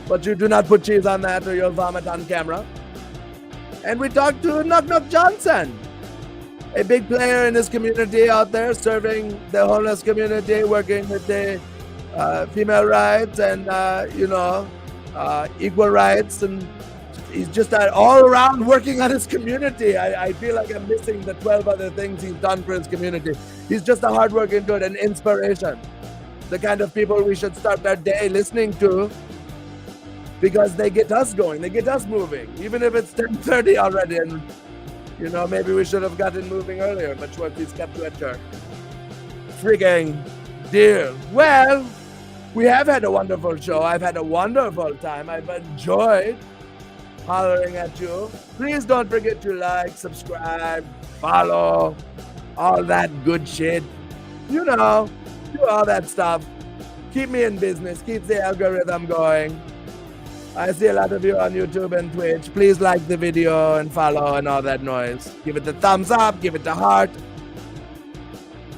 but you do not put cheese on that or you'll vomit on camera. And we talked to Nuk Nuk Johnson, a big player in his community out there, serving the homeless community, working with the female rights and, equal rights. And he's just all around working on his community. I feel like I'm missing the 12 other things he's done for his community. He's just a hardworking dude, an inspiration. The kind of people we should start our day listening to, because they get us going, they get us moving, even if it's 10:30 already. And, you know, maybe we should have gotten moving earlier, but Schwartzy's kept to it. Freaking deal. Well, we have had a wonderful show. I've had a wonderful time. I've enjoyed hollering at you. Please don't forget to like, subscribe, follow, all that good shit. You know, do all that stuff. Keep me in business. Keep the algorithm going. I see a lot of you on YouTube and Twitch. Please like the video and follow and all that noise. Give it the thumbs up. Give it the heart.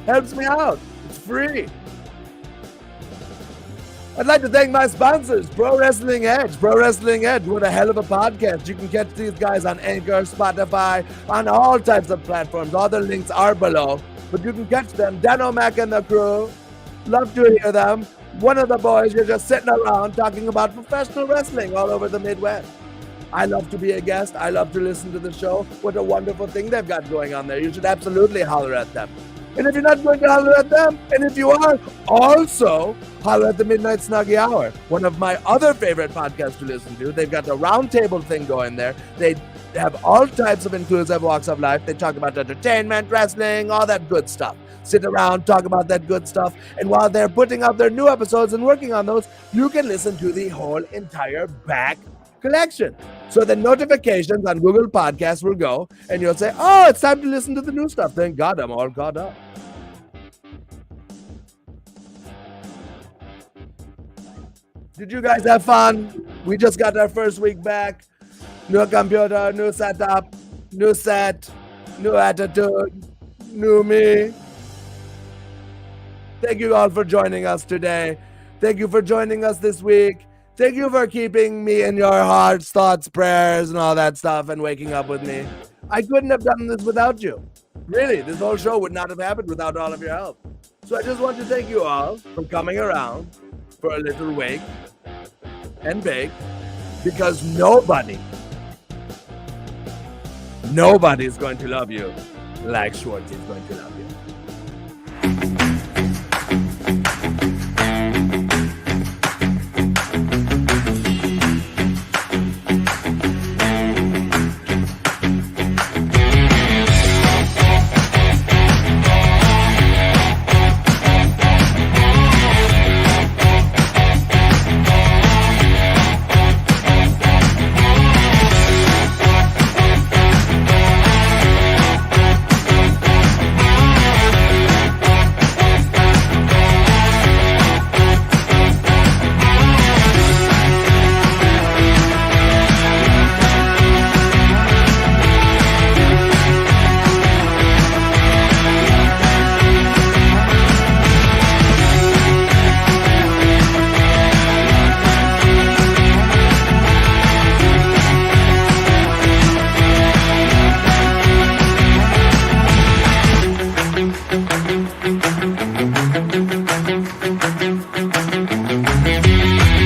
Helps me out. It's free. I'd like to thank my sponsors, Pro Wrestling Edge. Pro Wrestling Edge, what a hell of a podcast. You can catch these guys on Anchor, Spotify, on all types of platforms. All the links are below. But you can catch them. Dano Mac and the crew. Love to hear them. One of the boys, you're just sitting around talking about professional wrestling all over the Midwest. I love to be a guest. I love to listen to the show. What a wonderful thing they've got going on there. You should absolutely holler at them. And if you're not going to holler at them, and if you are, also holler at the Midnight Snuggie Hour, one of my other favorite podcasts to listen to. They've got a roundtable thing going there. They have all types of inclusive walks of life. They talk about entertainment, wrestling, all that good stuff. Sit around, talk about that good stuff. And while they're putting out their new episodes and working on those, you can listen to the whole entire back collection. So the notifications on Google Podcasts will go, and you'll say, oh, it's time to listen to the new stuff. Thank God I'm all caught up. Did you guys have fun? We just got our first week back. New computer, new setup, new set, new attitude, new me. Thank you all for joining us today. Thank you for joining us this week. Thank you for keeping me in your hearts, thoughts, prayers, and all that stuff, and waking up with me. I couldn't have done this without you. Really, this whole show would not have happened without all of your help. So I just want to thank you all for coming around for a little wake and bake, because nobody's going to love you like Schwartzy is going to love you.